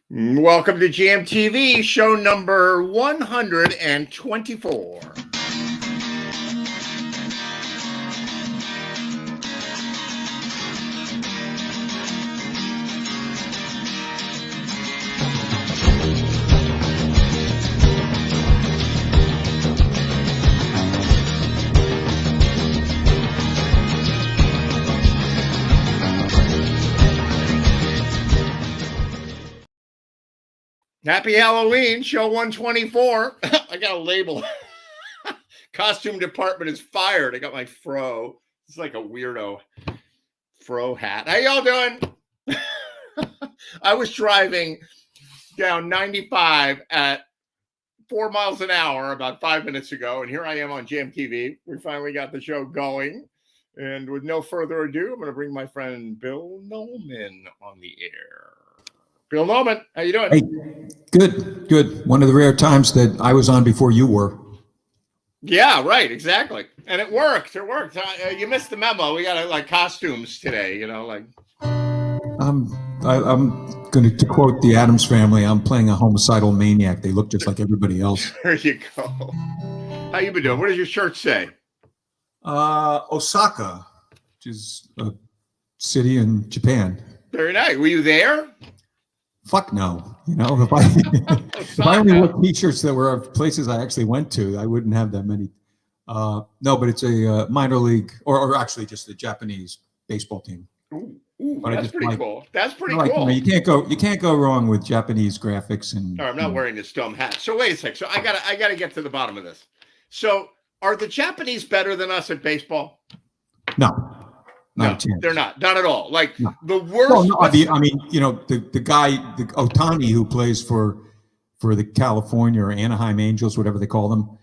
Welcome to GMTV, show number 124. Happy Halloween, show 124. I got a label. Costume department is fired. I got my fro. It's like a weirdo fro hat. How y'all doing? I was driving down 95 at 4 miles an hour about 5 minutes ago, and here I am on GMTV. We finally got the show going. And with no further ado, I'm going to bring my friend Bill Nolan on the air. Bill Nolan, how you doing? Hey, good. One of the rare times that I was on before you were. Yeah, right, exactly. And it worked. You missed the memo. We got like costumes today, like. I'm going to quote the Addams Family. I'm playing a homicidal maniac. They look just like everybody else. There you go. How you been doing? What does your shirt say? Osaka, which is a city in Japan. Very nice. Were you there? Fuck no. If I only wore t-shirts that were of places I actually went to, I wouldn't have that many. No, but it's a minor league, or actually just a Japanese baseball team. Ooh, that's pretty cool. That's pretty cool. You can't go wrong with Japanese graphics and. No, I'm not wearing this dumb hat. So wait a sec. So I gotta get to the bottom of this. So are the Japanese better than us at baseball? No. No, they're not at all. Like the worst. Well, no, I mean, the guy, the Otani, who plays for the California or Anaheim Angels, whatever they call them,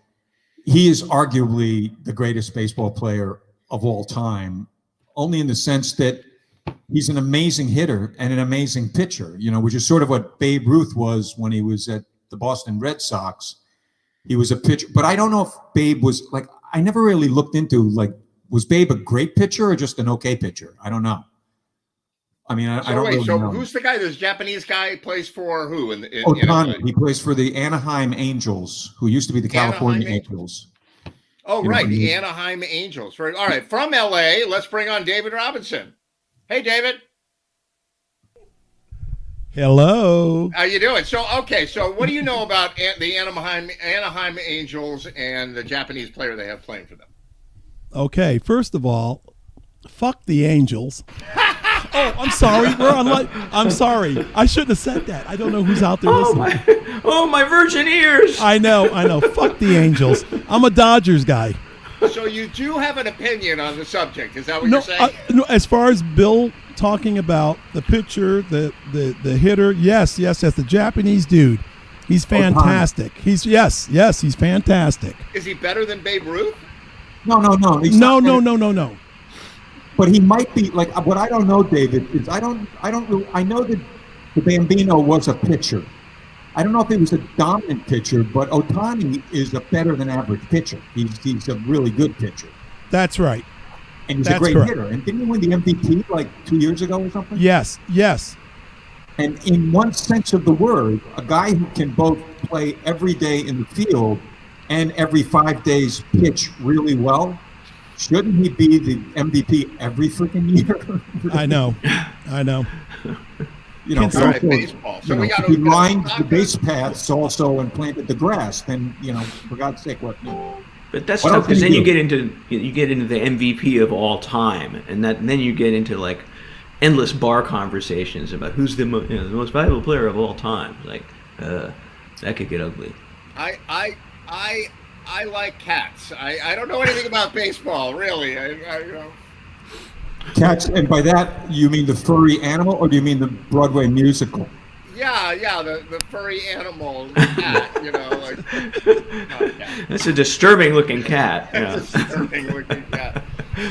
he is arguably the greatest baseball player of all time, only in the sense that he's an amazing hitter and an amazing pitcher, which is sort of what Babe Ruth was when he was at the Boston Red Sox. He was a pitcher, but I don't know if Babe was like, I never really looked into was Babe a great pitcher or just an okay pitcher? I don't know. I mean, I don't really know. Who's the guy? This Japanese guy plays for who? Otani. He plays for the Anaheim Angels, who used to be the California Angels. Oh, right. The Anaheim Angels. Right. All right. From LA, let's bring on David Robinson. Hey, David. Hello. How you doing? So what do you know about the Anaheim Angels and the Japanese player they have playing for them? Okay, first of all, fuck the Angels. Oh, I'm sorry. We're on live. I'm sorry. I shouldn't have said that. I don't know who's out there listening. My virgin ears. I know. Fuck the Angels. I'm a Dodgers guy. So you do have an opinion on the subject. Is that what you're saying? No, as far as Bill talking about the pitcher, the hitter, yes, the Japanese dude. He's fantastic. He's fantastic. Is he better than Babe Ruth? No. No. But he might be what I don't know, David, is I know that the Bambino was a pitcher. I don't know if he was a dominant pitcher, but Otani is a better than average pitcher. He's a really good pitcher. That's right. And he's a great hitter. And didn't he win the MVP 2 years ago or something? Yes. And in one sense of the word, a guy who can both play every day in the field and every 5 days pitch really well, shouldn't he be the MVP every freaking year? I know. Baseball. So if he lined the base paths also and planted the grass, then for God's sake, what? But that's tough because then you get into the MVP of all time, and then you get into endless bar conversations about who's the most valuable player of all time. That could get ugly. I like cats. I don't know anything about baseball, really. Cats, and by that you mean the furry animal, or do you mean the Broadway musical? Yeah, the furry animal cat. That's a disturbing looking cat. That's a disturbing looking cat.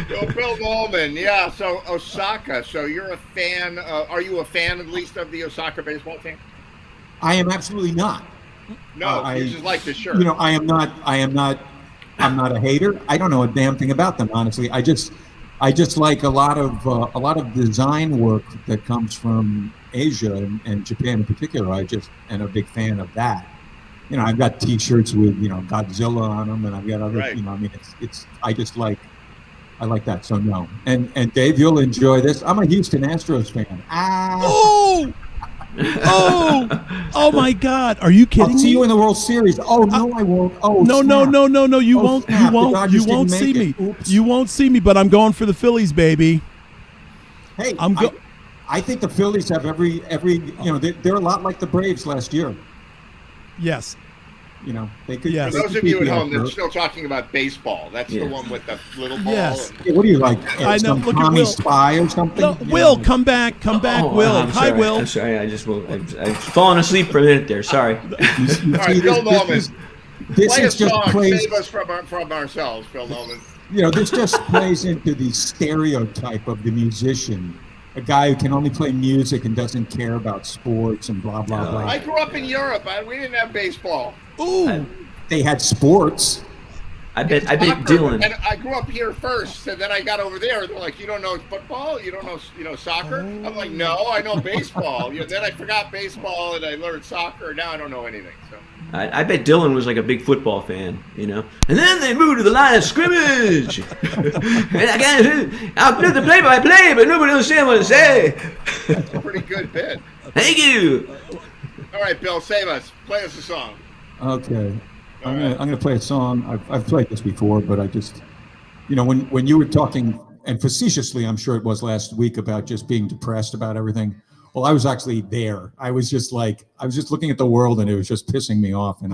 So Bill Nolan, yeah. So Osaka. So you're a fan. Are you a fan at least of the Osaka baseball team? I am absolutely not. No, you just like the shirt. I am not. I'm not a hater. I don't know a damn thing about them, honestly. I just like a lot of design work that comes from Asia and Japan in particular. I just am a big fan of that. You know, I've got T-shirts with Godzilla on them, and I've got other. Right. I mean, it's. I like that. So no, and Dave, you'll enjoy this. I'm a Houston Astros fan. Oh my God! Are you kidding I'll see me? you in the World Series. Oh no, I won't. Oh No, snap. no! You Oh, won't. snap. You The won't. Dodgers You won't didn't see make me. it. Oops. You won't see me. But I'm going for the Phillies, baby. Hey, I'm go- I think the Phillies have every. They're a lot like the Braves last year. Yes. They could. Yes. For they those could of you beat at the home, they're Astros. still talking about baseball. That's the Yeah. one with the little ball. Yes. And, Hey, what are you like? I know. Some Look at Tommy Will. Spy or something? No, You Will, know. come back, Will. I'm Hi, sorry. Will. I'm sorry. I've fallen asleep for a minute there. Sorry. all right, Bill Norman, This play a is just song. plays. Save us from ourselves, Bill Norman. This just plays into the stereotype of the musician, a guy who can only play music and doesn't care about sports and blah blah blah. I grew up in Europe. We didn't have baseball. Ooh. They had sports. I bet Soccer. Dylan. And I grew up here first, and then I got over there. They're like, "You don't know football? You don't know, soccer?" I'm like, "No, I know baseball." Then I forgot baseball, and I learned soccer. Now I don't know anything. So I bet Dylan was like a big football fan, And then they moved to the line of scrimmage. And I'll do the play-by-play, but nobody understands what I say. it's a pretty good bit. Thank you. All right, Bill, save us. Play us a song. Okay, I'm gonna play a song. I've played this before, but I just, when you were talking, and facetiously, I'm sure it was last week, about just being depressed about everything. Well, I was actually there. I was just looking at the world, and it was just pissing me off. And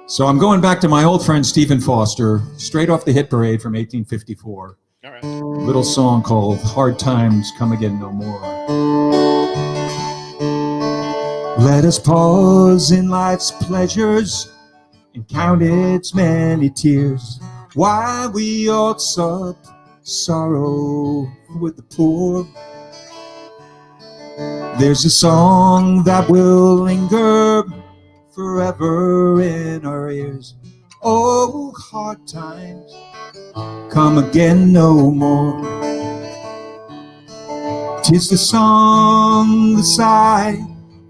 so I'm going back to my old friend Stephen Foster, straight off the hit parade from 1854. All right. A little song called "Hard Times Come Again No More." Let us pause in life's pleasures and count its many tears, while we all sup sorrow with the poor. There's a song that will linger forever in our ears. Oh, hard times come again no more. 'Tis the song, the sigh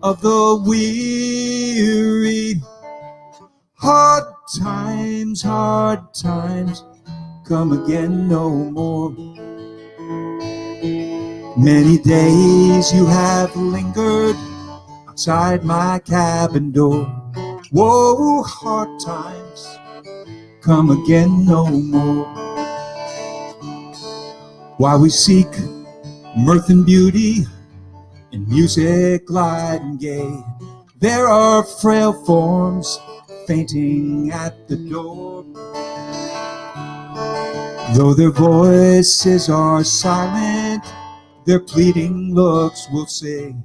of the weary. Hard times come again no more. Many days you have lingered outside my cabin door. Whoa, hard times come again no more. While we seek mirth and beauty in music light and gay, there are frail forms fainting at the door. Though their voices are silent, their pleading looks will say,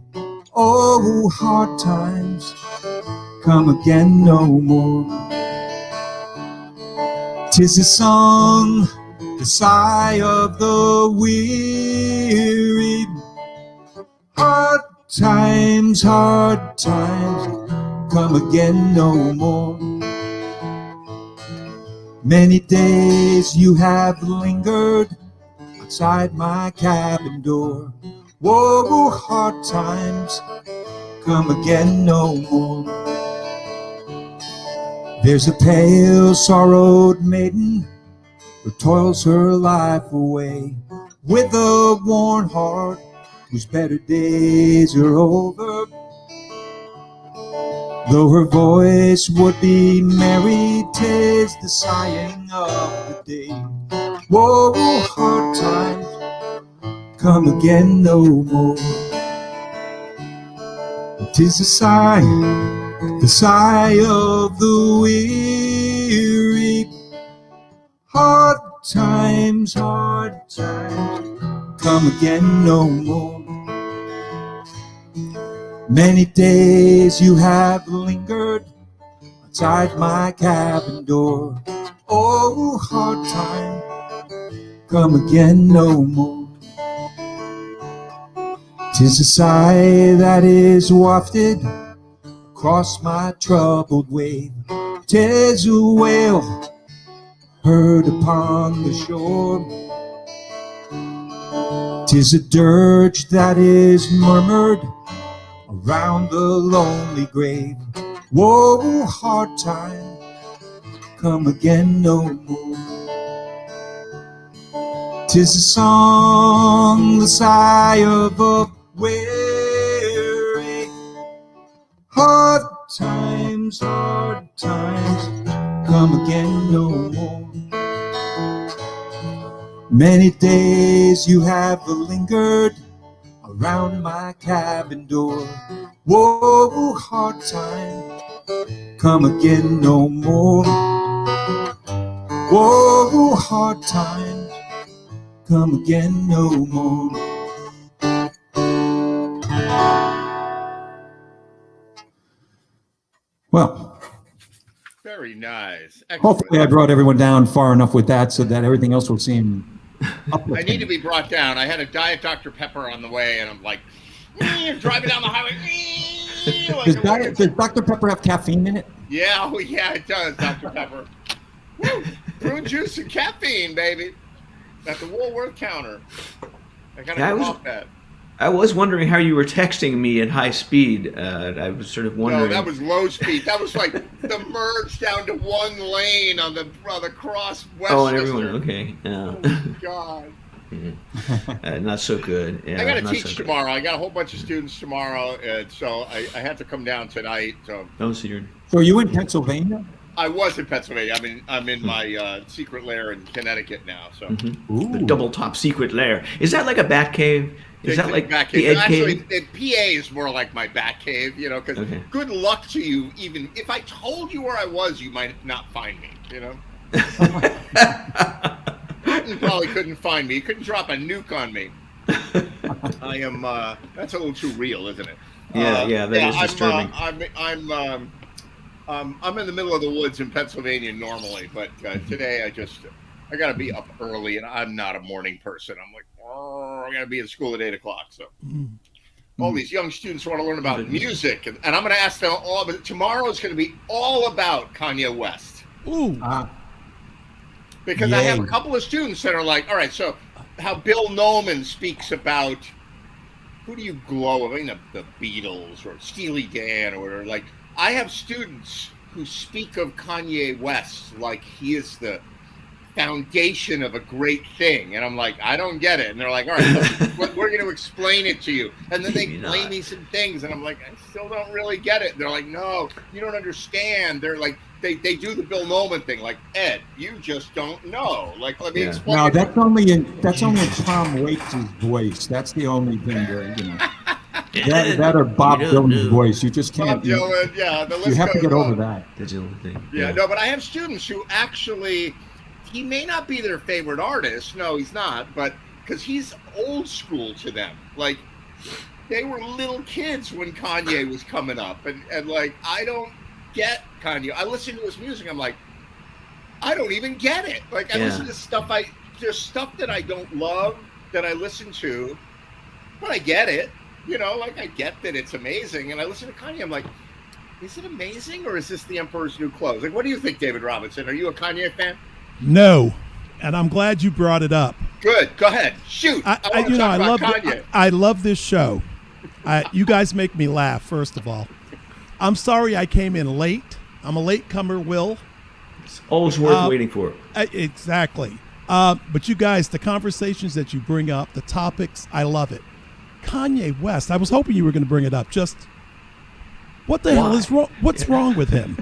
oh, hard times come again no more. 'Tis the song, the sigh of the weary. Hard times come again no more. Many days you have lingered outside my cabin door. Whoa, hard times come again no more. There's a pale, sorrowed maiden who toils her life away, with a worn heart whose better days are over. Though her voice would be merry, 'tis the sighing of the day. Whoa, hard times come again no more. 'Tis the sigh of the weary. Hard times come again no more. Many days you have lingered outside my cabin door. Oh, hard time come again no more. 'Tis a sigh that is wafted across my troubled wave. 'Tis a wail heard upon the shore. 'Tis a dirge that is murmured around the lonely grave. Whoa, hard time, come again no more. 'Tis a song, the sigh of a weary. Hard times, come again no more. Many days you have lingered around my cabin door. Whoa, hard time, come again no more. Whoa, hard times, come again no more. Well, Very nice. hopefully I brought everyone down far enough with that so that everything else will seem I uplifting. need to be brought down. I had a Diet Dr. Pepper on the way, and I'm like, driving down the highway. Does Dr. Pepper have caffeine in it? Yeah, oh yeah, it does, Dr. Pepper. Woo! Prune juice and caffeine, baby. At the Woolworth counter. I gotta come off that. I was wondering how you were texting me at high speed. I was sort of wondering. No, that was low speed. That was like the merge down to one lane on the cross west. Oh, and everyone, okay. Oh, God. Not so good. Yeah, I got to not teach so tomorrow. I got a whole bunch of students tomorrow, so I had to come down tonight. So. Oh, so you're. So are you in Pennsylvania? I was in Pennsylvania. I'm in my secret lair in Connecticut now. So. The double top secret lair. Is that like a bat cave? Is that like back the Ed Actually, cave? PA is more like my bat cave, you know, because good luck to you. Even if I told you where I was, you might not find me, you know. Putin probably couldn't find me. He couldn't drop a nuke on me. I am. That's a little too real, isn't it? Yeah, that is disturbing. I'm in the middle of the woods in Pennsylvania normally, but today I got to be up early, and I'm not a morning person. I'm like, I got to be at school at 8 o'clock. So all these young students want to learn about music, and I'm going to ask them all. But tomorrow is going to be all about Kanye West. Ooh. Because I have a couple of students that are like, all right, so how Bill Noman speaks about who do you glow? I mean, the Beatles or Steely Dan or whatever. Like, I have students who speak of Kanye West like he is the foundation of a great thing, and I'm like, I don't get it. And they're like, all right, we're going to explain it to you. And then they play me some things, and I'm like, I still don't really get it. And they're like, no, you don't understand. They're like, they do the Bill Noman thing, like, Ed, you just don't know. Like, let me explain. No, that's only in Tom Waits' voice. That's the only thing there, you know. That or Bob Dylan's voice. You just can't. Bob Dylan, yeah. The list you have to goes get over on. that. The Dylan thing. Yeah, no, but I have students who actually, he may not be their favorite artist. No, he's not. But because he's old school to them. Like, they were little kids when Kanye was coming up. And like, I don't get Kanye. I listen to his music. I'm like, I don't even get it. Like, I listen to stuff. There's stuff that I don't love that I listen to, but I get it. You know, like, I get that it's amazing. And I listen to Kanye. I'm like, is it amazing, or is this the Emperor's New Clothes? Like, what do you think, David Robinson? Are you a Kanye fan? No, and I'm glad you brought it up. Good. Go ahead. Shoot. I love this show. You guys make me laugh. First of all, I'm sorry I came in late. I'm a latecomer, Will. It's always worth waiting for. Exactly. But you guys, the conversations that you bring up, the topics, I love it. Kanye West. I was hoping you were going to bring it up. Just what the hell is wrong? What's wrong with him?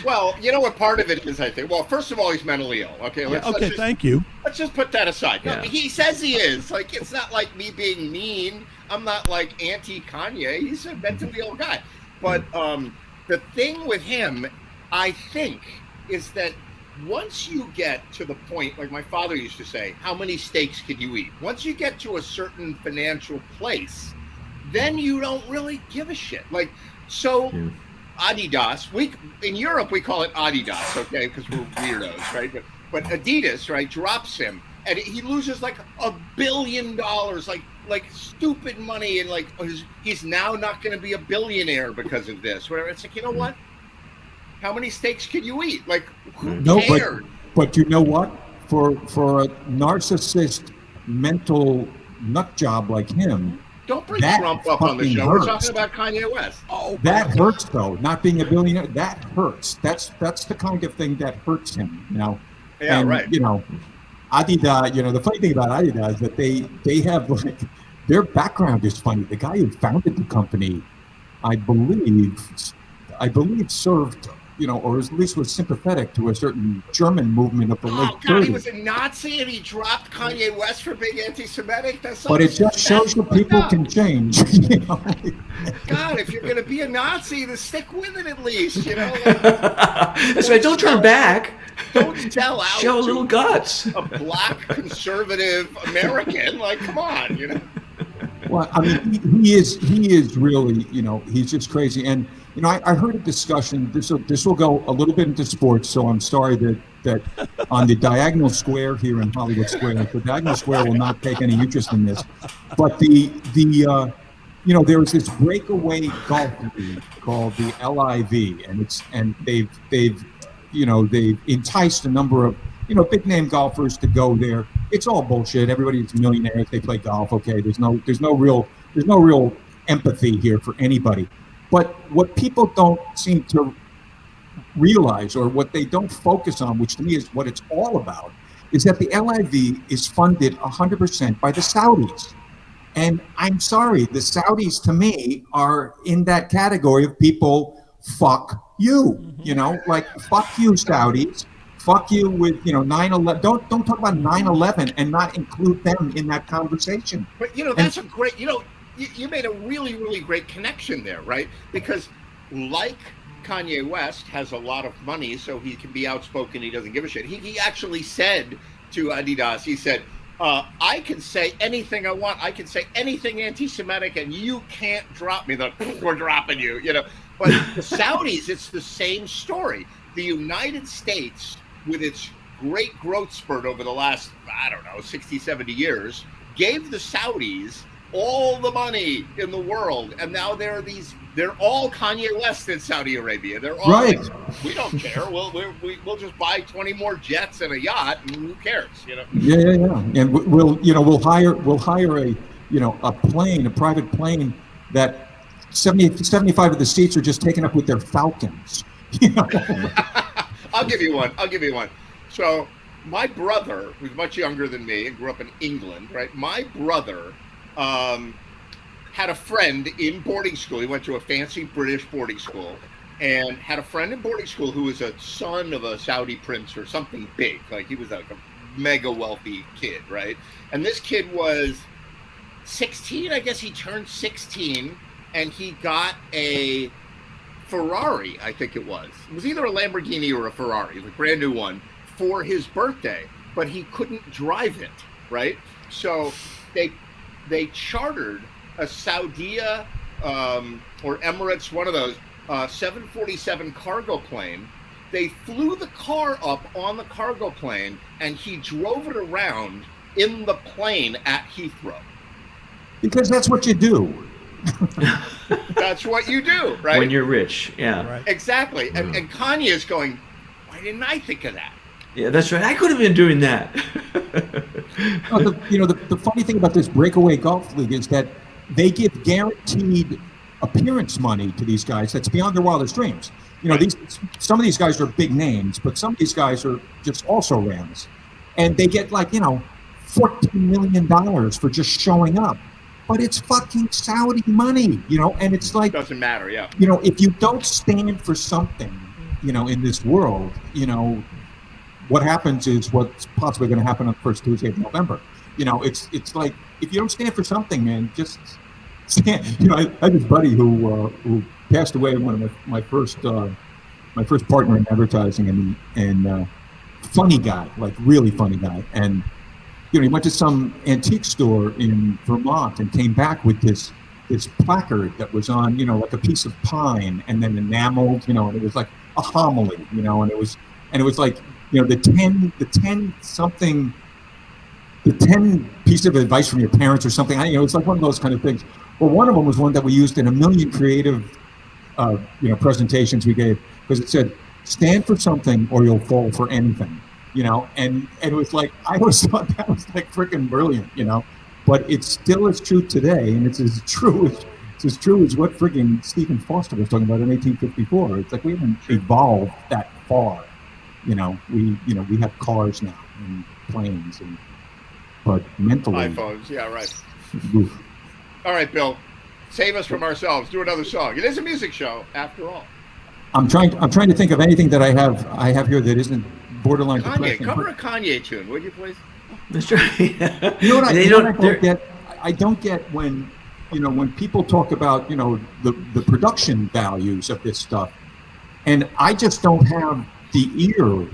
Well, you know what part of it is, I think. Well, first of all, he's mentally ill. Okay. Thank you. Let's just put that aside. Yeah. No, he says he is. Like, it's not like me being mean. I'm not like anti-Kanye. He's a mentally ill guy. But the thing with him, I think, is that once you get to the point, like my father used to say, how many steaks can you eat? Once you get to a certain financial place, then you don't really give a shit. Like, so Adidas, in Europe we call it Adidas, okay, because we're weirdos, right? But Adidas, right, drops him, and he loses like $1 billion, like stupid money, and like he's now not going to be a billionaire because of this. Whatever. It's like, you know what? How many steaks can you eat? Like, who cares? But you know what? For a narcissist mental nut job like him. Don't bring That Trump up on the fucking show. We're hurts. talking about Kanye West. Oh, That hurts, though. Not being a billionaire, that hurts. That's the kind of thing that hurts him. Yeah, and, right. Adidas. The funny thing about Adidas is that they have like their background is funny. The guy who founded the company, I believe served, or at least was sympathetic to a certain German movement of the late Oh God, 30s. he was a Nazi and he dropped Kanye West for being anti-Semitic. But it just shows that people can change. God, if you're going to be a Nazi, then stick with it at least. That's right. Don't turn back. Don't sell out. Show a little guts. A black conservative American, like, come on, Well, I mean, he is really, he's just crazy. And I heard a discussion. This will go a little bit into sports. So I'm sorry that on the diagonal square here in Hollywood Square, the diagonal square will not take any interest in this. But there was this breakaway golf league called the LIV, and they've enticed a number of big name golfers to go there. It's all bullshit. Everybody's millionaires. They play golf. Okay, there's no real empathy here for anybody. But what people don't seem to realize, or what they don't focus on, which to me is what it's all about, is that the LIV is funded 100% by the Saudis. And I'm sorry, the Saudis to me are in that category of people, fuck you, like fuck you, Saudis. Fuck you with 9/11. Don't talk about 9/11 and not include them in that conversation. But that's a great. You made a really, really great connection there, right? Because like Kanye West has a lot of money, so he can be outspoken. He doesn't give a shit. He actually said to Adidas, he said, I can say anything I want. I can say anything anti-Semitic, and you can't drop me. We're dropping you, But the Saudis, it's the same story. The United States, with its great growth spurt over the last, 60, 70 years, gave the Saudis all the money in the world, and now they're all Kanye West in Saudi Arabia. They're all right. Like, we don't care. We'll just buy 20 more jets and a yacht, and who cares? Yeah. And we'll hire a plane, a private plane that 75 of the seats are just taken up with their Falcons. I'll give you one. So my brother, who's much younger than me and grew up in England, right? My brother had a friend in boarding school. He went to a fancy British boarding school and had a friend in boarding school who was a son of a Saudi prince or something big. Like he was like a mega wealthy kid, right? And this kid was 16. I guess he turned 16 and he got a Ferrari, I think it was. It was either a Lamborghini or a Ferrari, the brand new one, for his birthday, but he couldn't drive it, right? So they chartered a Saudia or Emirates, one of those 747 cargo plane. They flew the car up on the cargo plane, and he drove it around in the plane at Heathrow. Because that's what you do. That's what you do, right? When you're rich, yeah. Right. Exactly. And Kanye is going, why didn't I think of that? Yeah, that's right. I could have been doing that. The funny thing about this breakaway golf league is that they give guaranteed appearance money to these guys that's beyond their wildest dreams. Some of these guys are big names, but some of these guys are just also rams. And they get $14 million for just showing up. But it's fucking Saudi money, and it's like... Doesn't matter, yeah. If you don't stand for something, in this world, what happens is what's possibly going to happen on the first Tuesday of November. It's like, if you don't stand for something, man, just stand. I had this buddy who passed away, one of my first partner in advertising, and funny guy, like really funny guy. And he went to some antique store in Vermont and came back with this placard that was on, like a piece of pine and then enameled, and it was like a homily, and it was like, the 10 piece of advice from your parents or something. It's like one of those kind of things. Well, one of them was one that we used in a million creative, presentations we gave, because it said, stand for something or you'll fall for anything. And it was like, I always thought that was like freaking brilliant, but it's still as true today, and it's as true as what friggin' Stephen Foster was talking about in 1854. It's like we haven't evolved that far. We have cars now and planes, but mentally, iPhones. Yeah, right. Oof. All right, Bill. Save us from ourselves. Do another song. It is a music show, after all. I'm trying to think of anything that I have here that isn't borderline Kanye, depression. cover a Kanye tune, would you please? That's right. You know what I don't get? I don't get when people talk about the production values of this stuff, and I just don't have the ear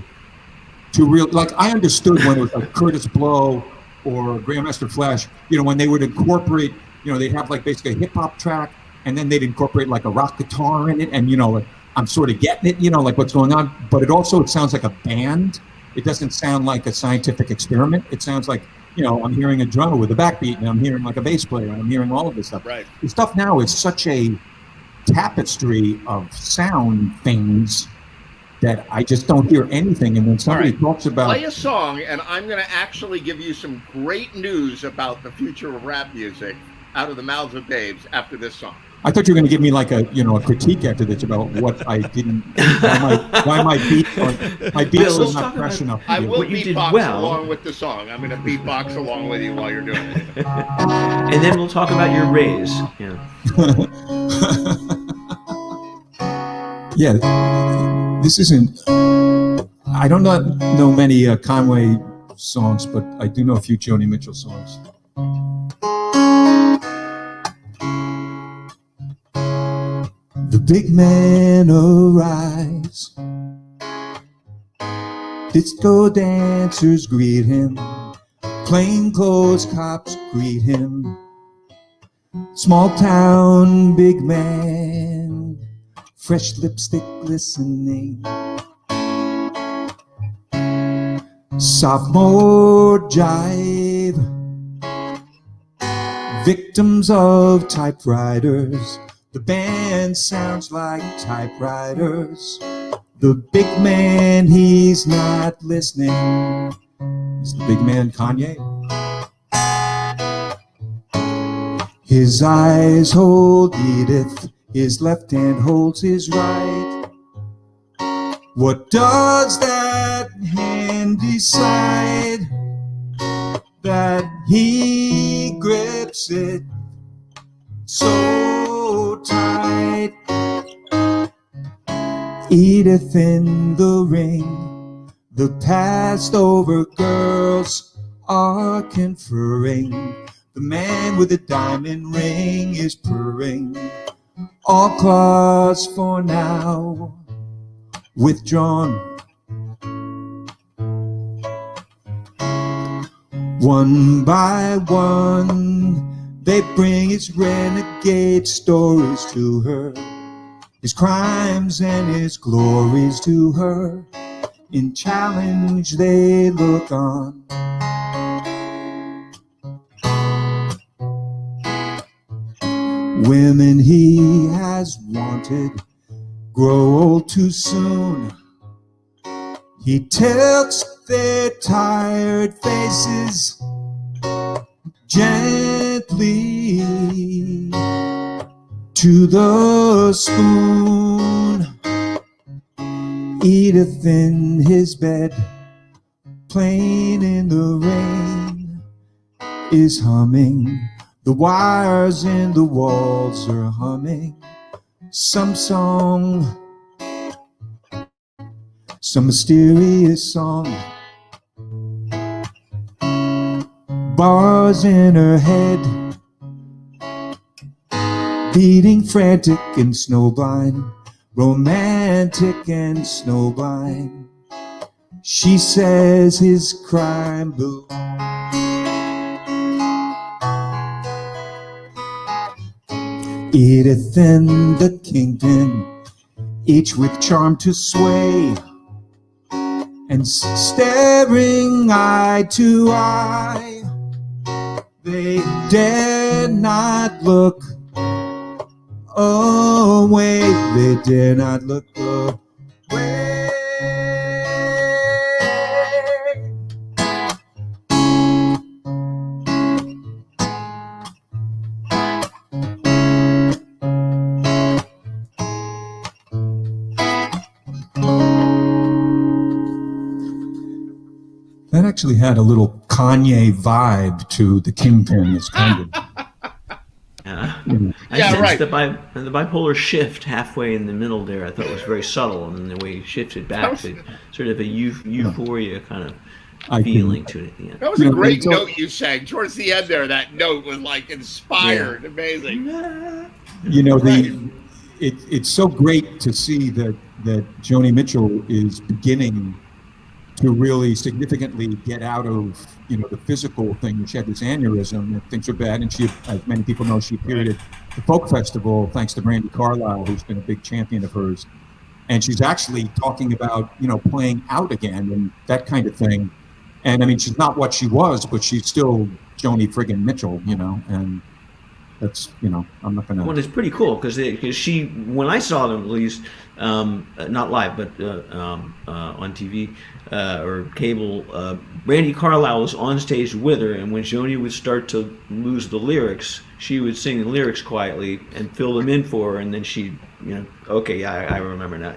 to like. I understood when it was like Curtis Blow or Grandmaster Flash, when they would incorporate, they'd have like basically a hip hop track, and then they'd incorporate like a rock guitar in it, and like, I'm sort of getting it, like what's going on, but it sounds like a band. It doesn't sound like a scientific experiment. It sounds like, I'm hearing a drummer with a backbeat, and I'm hearing like a bass player, and I'm hearing all of this stuff. Right. The stuff now is such a tapestry of sound things that I just don't hear anything. And when somebody talks about... Play a song, and I'm going to actually give you some great news about the future of rap music out of the mouths of babes after this song. I thought you were going to give me like a critique after this about what I didn't, why my beats are not fresh enough. I will you did beatbox well. along with the song. I'm going to beatbox along with you while you're doing it. And then we'll talk about your raise. Yeah. Yeah, this isn't. I don't know many Conway songs, but I do know a few Joni Mitchell songs. The big man arise. Disco dancers greet him. Plainclothes cops greet him. Small town big man. Fresh lipstick glistening. Sophomore jive. Victims of typewriters. The band sounds like typewriters. The big man, he's not listening. It's the big man, Kanye. His eyes hold Edith. His left hand holds his right. What does that hand decide? That he grips it so tight. Edith in the ring, the passed over girls are conferring. The man with the diamond ring is purring. All claws for now withdrawn. One by one, they bring his renegade stories to her, his crimes and his glories to her. In challenge they look on. Women he has wanted grow old too soon. He tilts their tired faces gently to the spoon. Edith in his bed, playing in the rain, is humming. The wires in the walls are humming some song, some mysterious song. Bars in her head, beating frantic and snowblind, romantic and snowblind. She says his crime belongs. Edith and the kingpin, each with charm to sway, and staring eye to eye, they dare not look away. They dare not look away. actually had a little Kanye vibe to the Kingpin. It's kind of. I sensed the bipolar shift halfway in the middle there. I thought it was very subtle, and then the way he shifted back to sort of a euphoria kind of feeling to it at the end. That was a great note you sang towards the end there. That note was like inspired, amazing. It's so great to see that Joni Mitchell is beginning to really significantly get out of the physical thing. She had this aneurysm and things are bad, and she, as many people know, she appeared at the folk festival thanks to Brandi Carlile, who's been a big champion of hers, and she's actually talking about playing out again and that kind of thing. And I mean, she's not what she was, but she's still Joni friggin' Mitchell, and that's I'm not gonna. Well, it's pretty cool because she, when I saw them, at least not live, but on TV or cable, Brandi Carlile was on stage with her, and when Joni would start to lose the lyrics, she would sing the lyrics quietly and fill them in for her, and then she, okay, yeah, I remember now,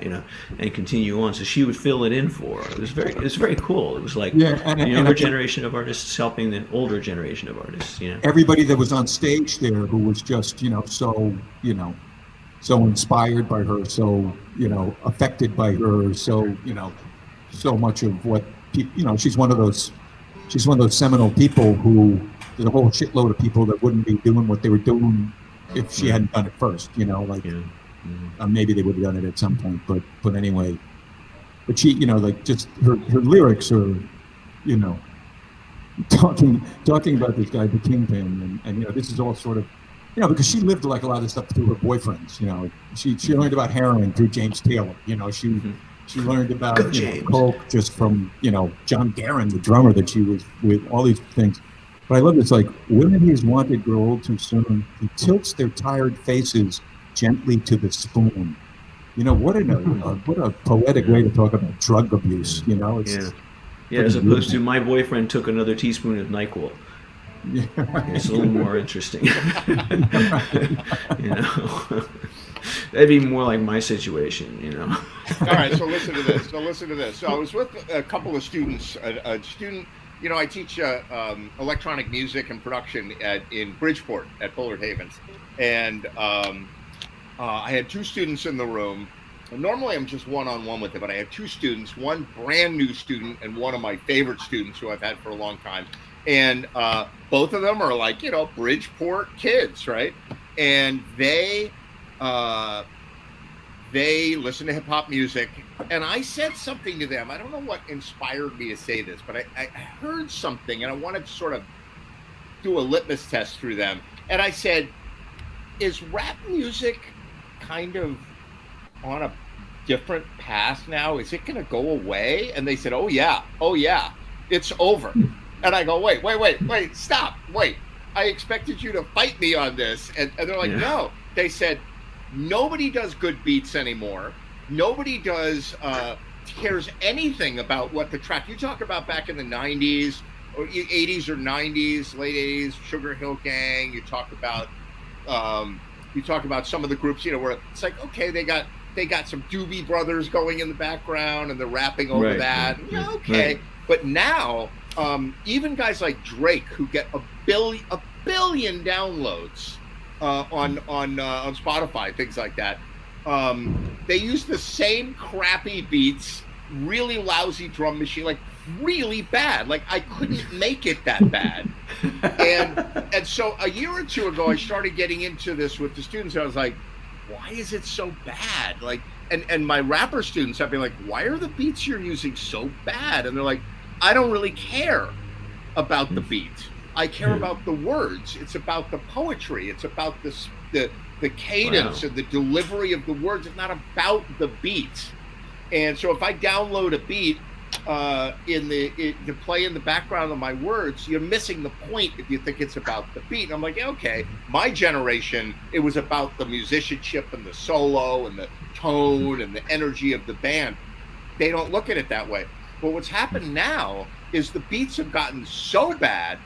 and continue on. So she would fill it in for her. It was very cool. It was like the younger generation of artists helping the older generation of artists. Everybody that was on stage there who was just so inspired by her, so affected by her, so so much of what people, she's one of those seminal people who there's a whole shitload of people that wouldn't be doing what they were doing if she hadn't done it first, maybe they would have done it at some point, but anyway, but she, just her lyrics are, talking about this guy, the Kingpin, and this is all sort of, because she lived like a lot of stuff through her boyfriends, she learned about heroin through James Taylor, she learned about coke just from John Guerin, the drummer that she was with, all these things. But I love this, like, women he has wanted grow old too soon. He tilts their tired faces gently to the spoon. What a poetic way to talk about drug abuse. As opposed to my boyfriend took another teaspoon of NyQuil. Yeah, it's a little more interesting. That'd be more like my situation, All right, so listen to this. So I was with a couple of students. A student, I teach electronic music and production in Bridgeport at Bullard Havens, and I had two students in the room. Normally I'm just one-on-one with them, but I had two students, one brand new student and one of my favorite students who I've had for a long time. And both of them are like, Bridgeport kids, right? And they listen to hip hop music. And I said something to them. I don't know what inspired me to say this, but I heard something and I wanted to sort of do a litmus test through them. And I said, is rap music kind of on a different path now? Is it going to go away? And they said, oh yeah, it's over. And I go, wait, stop, wait. I expected you to fight me on this. And they're like, no. They said, nobody does good beats anymore. Nobody cares anything about what the track. You talk about back in the 90s, or 80s or 90s, late 80s, Sugar Hill Gang. You talk about some of the groups, where it's like, okay, they got some Doobie Brothers going in the background and they're rapping over that. Right. Okay. Right. But now, even guys like Drake, who get a billion downloads on Spotify, things like that, they use the same crappy beats, really lousy drum machine, like really bad. Like I couldn't make it that bad. And so a year or two ago, I started getting into this with the students. And I was like, why is it so bad? Like, and my rapper students, I've been like, why are the beats you're using so bad? And they're like, I don't really care about the beat. I care about the words. It's about the poetry. It's about the cadence and the delivery of the words. It's not about the beat. And so if I download a beat to play in the background of my words, you're missing the point if you think it's about the beat. And I'm like, okay, my generation, it was about the musicianship and the solo and the tone and the energy of the band. They don't look at it that way. But what's happened now is the beats have gotten so bad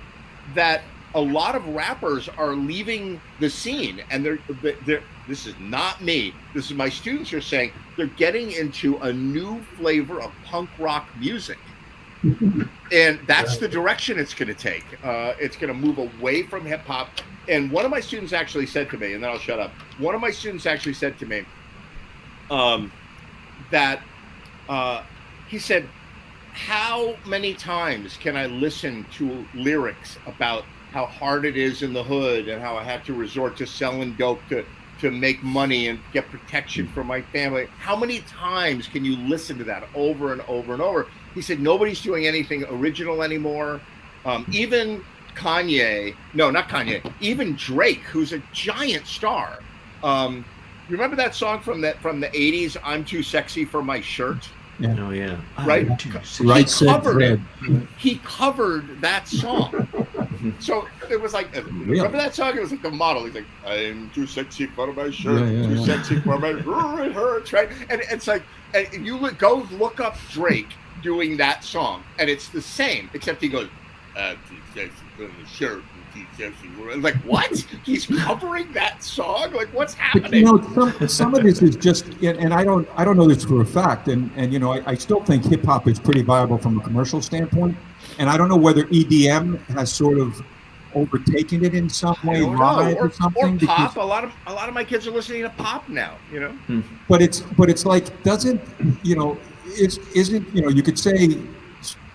that a lot of rappers are leaving the scene, and they're this is not me, this is my students are saying, they're getting into a new flavor of punk rock music. And that's the direction it's going to take. It's going to move away from hip hop. And one of my students actually said to me, and then I'll shut up. One of my students actually said to me that he said, how many times can I listen to lyrics about how hard it is in the hood and how I have to resort to selling dope to make money and get protection for my family? How many times can you listen to that over and over and over? He said, nobody's doing anything original anymore. Even Kanye, no, not Kanye, even Drake, who's a giant star. Remember that song from the 80s, I'm Too Sexy for My Shirt? Yeah. Oh, yeah. Right? Right said Fred. He covered that song. So it was like, remember that song? It was like the model. He's like, I'm too sexy for my shirt, too sexy for my, it hurts, right? And it's like, and you go look up Drake doing that song, and it's the same, except he goes, too sexy for my shirt, too sexy for my, like, what? He's covering that song? Like, what's happening? You know, some of this is just, and I don't know this for a fact, and you know, I still think hip hop is pretty viable from a commercial standpoint. And I don't know whether EDM has sort of overtaken it in some way, or something. Or pop. A lot of my kids are listening to pop now. You know. But it's like, doesn't, you know, isn't, you know, you could say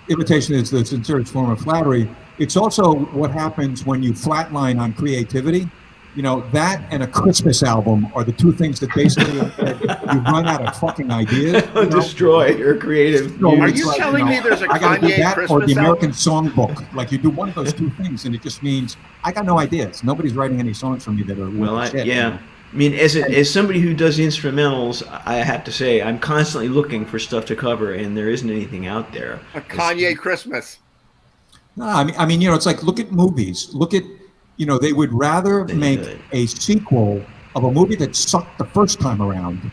imitation is the sincerest form of flattery. It's also what happens when you flatline on creativity. You know, that and a Christmas album are the two things that basically you run out of fucking ideas. You know? Destroy your creative. So are you telling me there's a Kanye Christmas or the American album? Songbook? Like, you do one of those two things, and it just means I got no ideas. Nobody's writing any songs for me that are shit. Yeah. You know? I mean, as somebody who does instrumentals, I have to say I'm constantly looking for stuff to cover, and there isn't anything out there. A Kanye Christmas. No, I mean, you know, it's like, look at movies. Look at, you know, they would rather make a sequel of a movie that sucked the first time around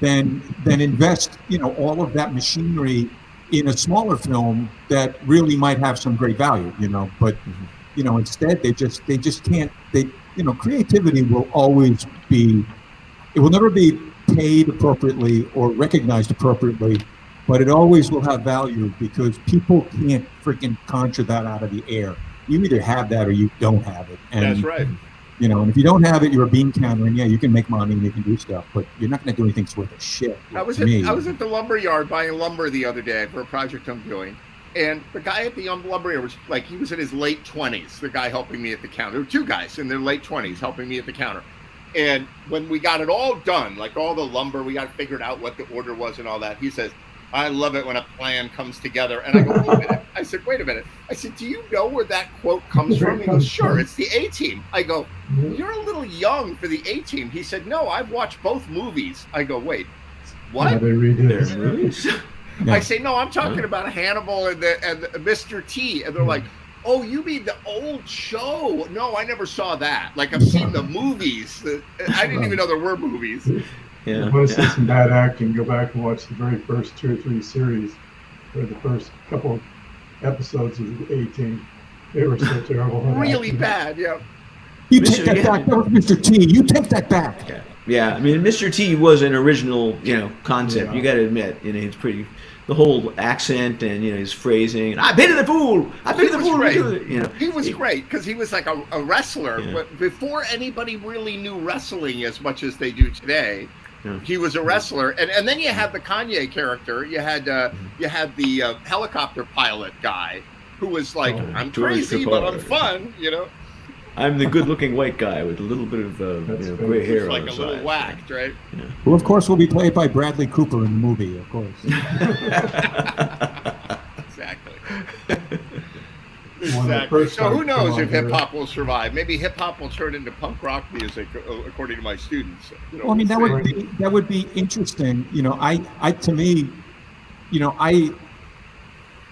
than invest, you know, all of that machinery in a smaller film that really might have some great value, you know. But, you know, instead they just can't. You know, creativity will always be, it will never be paid appropriately or recognized appropriately, but it always will have value because people can't freaking conjure that out of the air. You either have that or you don't have it. And, that's right. You know, and if you don't have it, you're a bean counter, and yeah, you can make money and you can do stuff, but you're not going to do anything worth a shit. I was at the lumber yard buying lumber the other day for a project I'm doing, and the guy at the lumber yard was like, he was in his late 20s. The guy helping me at the counter, there were two guys in their late 20s helping me at the counter. And when we got it all done, like all the lumber, we got figured out what the order was and all that. He says, I love it when a plan comes together. And I go, wait a minute. I said, wait a minute. I said, do you know where that quote comes from? He goes, sure, it's the A-Team. I go, you're a little young for the A-Team. He said, no, I've watched both movies. I go, wait, what? Yeah, they redid their movies. I say, no, I'm talking about Hannibal and Mr. T. And they're like, oh, you mean the old show? No, I never saw that. Like, I've seen the movies. I didn't even know there were movies. Yeah. If you want to see some bad acting, go back and watch the very first 2 or 3 series, or the first couple episodes of the A-Team. They were so terrible. Really bad, yeah. You take that back. That was Mr. T. You take that back. Yeah, I mean, Mr. T was an original, you know, concept. You got to admit, you know, it's pretty. The whole accent and, you know, his phrasing. And, I pity the fool. I pity the fool. Great. You know, he was great because he was like a wrestler. Yeah. But before anybody really knew wrestling as much as they do today, he was a wrestler. And then you had the Kanye character. You had the helicopter pilot guy who was like, I'm crazy, but I'm fun, you know. I'm the good-looking white guy with a little bit of gray hair like on the a side. little whacked, right? Yeah. Who, of course, will be played by Bradley Cooper in the movie, of course. Exactly. Exactly. So who knows if hip-hop will survive? Maybe hip-hop will turn into punk rock music, according to my students. You know, well, I mean, that would be interesting. You know, to me, you know,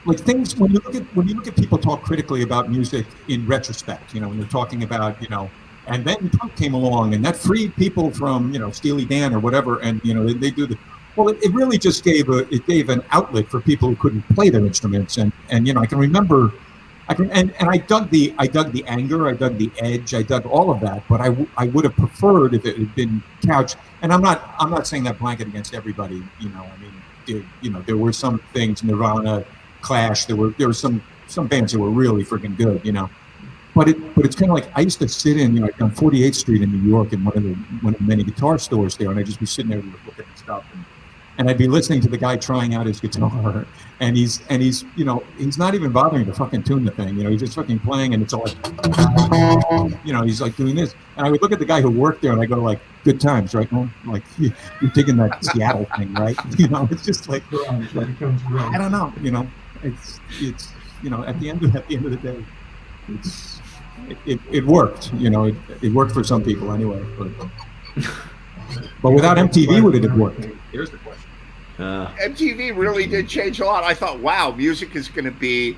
like things when you look at people talk critically about music in retrospect, you know, when they're talking about, you know, and then punk came along and that freed people from, you know, Steely Dan or whatever, and you know they do the well. It really just gave an outlet for people who couldn't play their instruments, and you know I can remember, and I dug the anger, I dug the edge, I dug all of that, but I would have preferred if it had been couched. And I'm not saying that blanket against everybody, you know. I mean, you know, there were some things, Nirvana, Clash. There were some bands that were really freaking good, you know. But it's kind of like I used to sit in, you know, on 48th Street in New York in one of the many guitar stores there, and I'd just be sitting there looking at stuff, and I'd be listening to the guy trying out his guitar, and he's you know, he's not even bothering to fucking tune the thing, you know, he's just fucking playing, and it's all like, you know, he's like doing this, and I would look at the guy who worked there, and I go like, good times, right, man? Like you're digging that Seattle thing, right? You know, it's just like, I don't know, you know, it's you know, at the end of the day, it worked, you know, it worked for some people anyway, but without MTV, would it have worked? Here's the question. MTV really did change a lot. I thought, wow, music is going to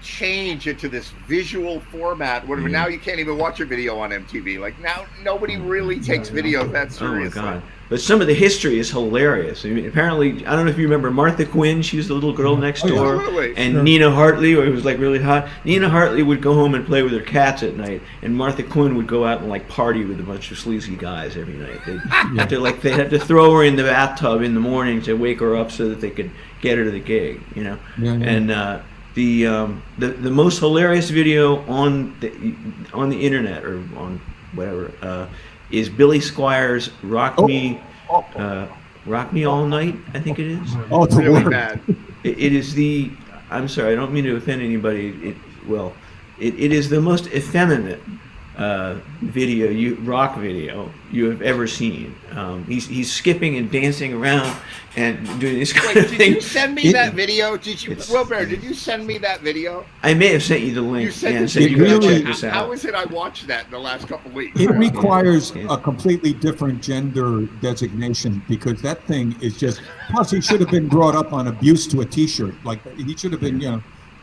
change into this visual format. Whatever. Now you can't even watch a video on MTV. Like now, nobody really takes video that seriously. Oh my God! But some of the history is hilarious. I mean, apparently, I don't know if you remember Martha Quinn. She was the little girl next door, and sure. Nina Hartley, who was like really hot. Nina Hartley would go home and play with her cats at night, and Martha Quinn would go out and like party with a bunch of sleazy guys every night. They'd have to throw her in the bathtub in the morning to wake her up so that they could get her to the gig, you know. Yeah. And the most hilarious video on the internet or on whatever is Billy Squires' "Rock Me All Night." I think it is. Oh, it's really bad. It is the. I'm sorry, I don't mean to offend anybody. It is the most effeminate rock video you have ever seen. He's skipping and dancing around and doing this kind of thing. Did you send me that video? Wilbur, did you send me that video? I may have sent you the link. You sent it. You really, check this out. How is it I watched that in the last couple of weeks? It requires a completely different gender designation because that thing is just. Plus, he should have been brought up on abuse to a T-shirt. Like he should have been, you know.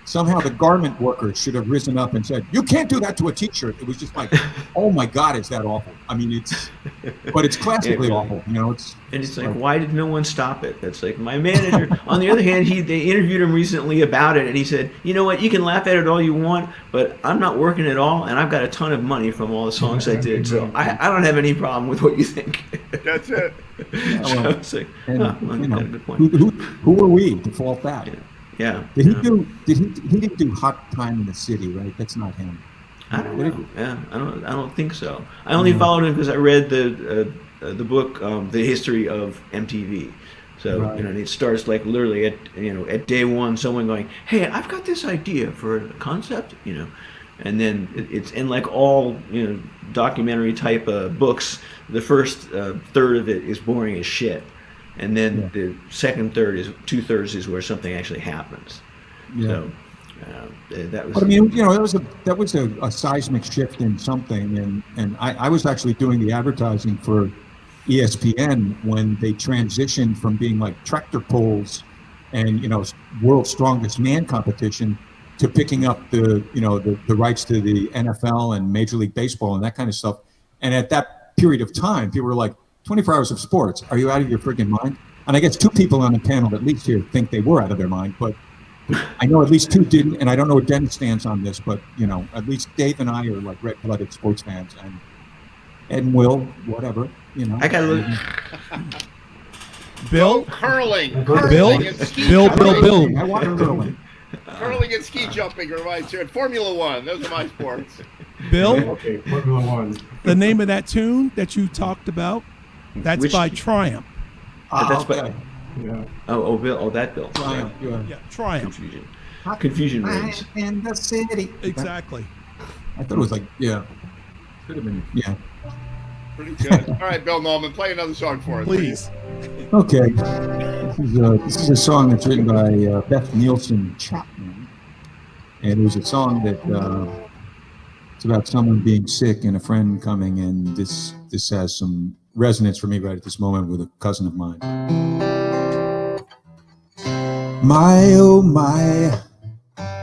Somehow the garment workers should have risen up and said, "You can't do that to a T-shirt." It was just like, "Oh my God, is that awful?" I mean, but it's classically awful, you know. It's like, why did no one stop it? That's like my manager. On the other hand, they interviewed him recently about it, and he said, "You know what? You can laugh at it all you want, but I'm not working at all, and I've got a ton of money from all the songs I did, so I don't have any problem with what you think." That's it. So it's like, you know, good point. Who are we to fault that? Yeah. He didn't do Hot Time in the City, right? That's not him. I don't know. Yeah, I don't think so. I only followed him because I read the book, The History of MTV. So right. You know, it starts like literally at day one, someone going, "Hey, I've got this idea for a concept," you know, and then it's in like all documentary type books. The first third of it is boring as shit. And then the second third is 2/3 is where something actually happens. Yeah. So that was. But I mean, you know, that was a seismic shift in something, and I was actually doing the advertising for ESPN when they transitioned from being like tractor pulls and world's strongest man competition to picking up the rights to the NFL and Major League Baseball and that kind of stuff. And at that period of time, people were like, 24 hours of sports. Are you out of your freaking mind? And I guess 2 people on the panel at least here think they were out of their mind, but I know at least 2 didn't. And I don't know what Dennis stands on this, but at least Dave and I are like red-blooded sports fans, and Ed and Will, whatever. I got to look. Bill, curling. Bill. I want curling. Curling and ski jumping are my two. Formula One. Those are my sports. Bill. Okay, Formula One. The name of that tune that you talked about. That's by Triumph. That's okay. Yeah. Oh, Bill. Oh, that Bill. Triumph. Yeah, Triumph. Confusion rings. In the city. Exactly. I thought it was like, could have been, Pretty good. All right, Bill Norman, play another song for us. Please. Okay. This is a song that's written by Beth Nielsen Chapman, and it was a song that it's about someone being sick and a friend coming, and this has some resonance for me right at this moment with a cousin of mine. My, oh my,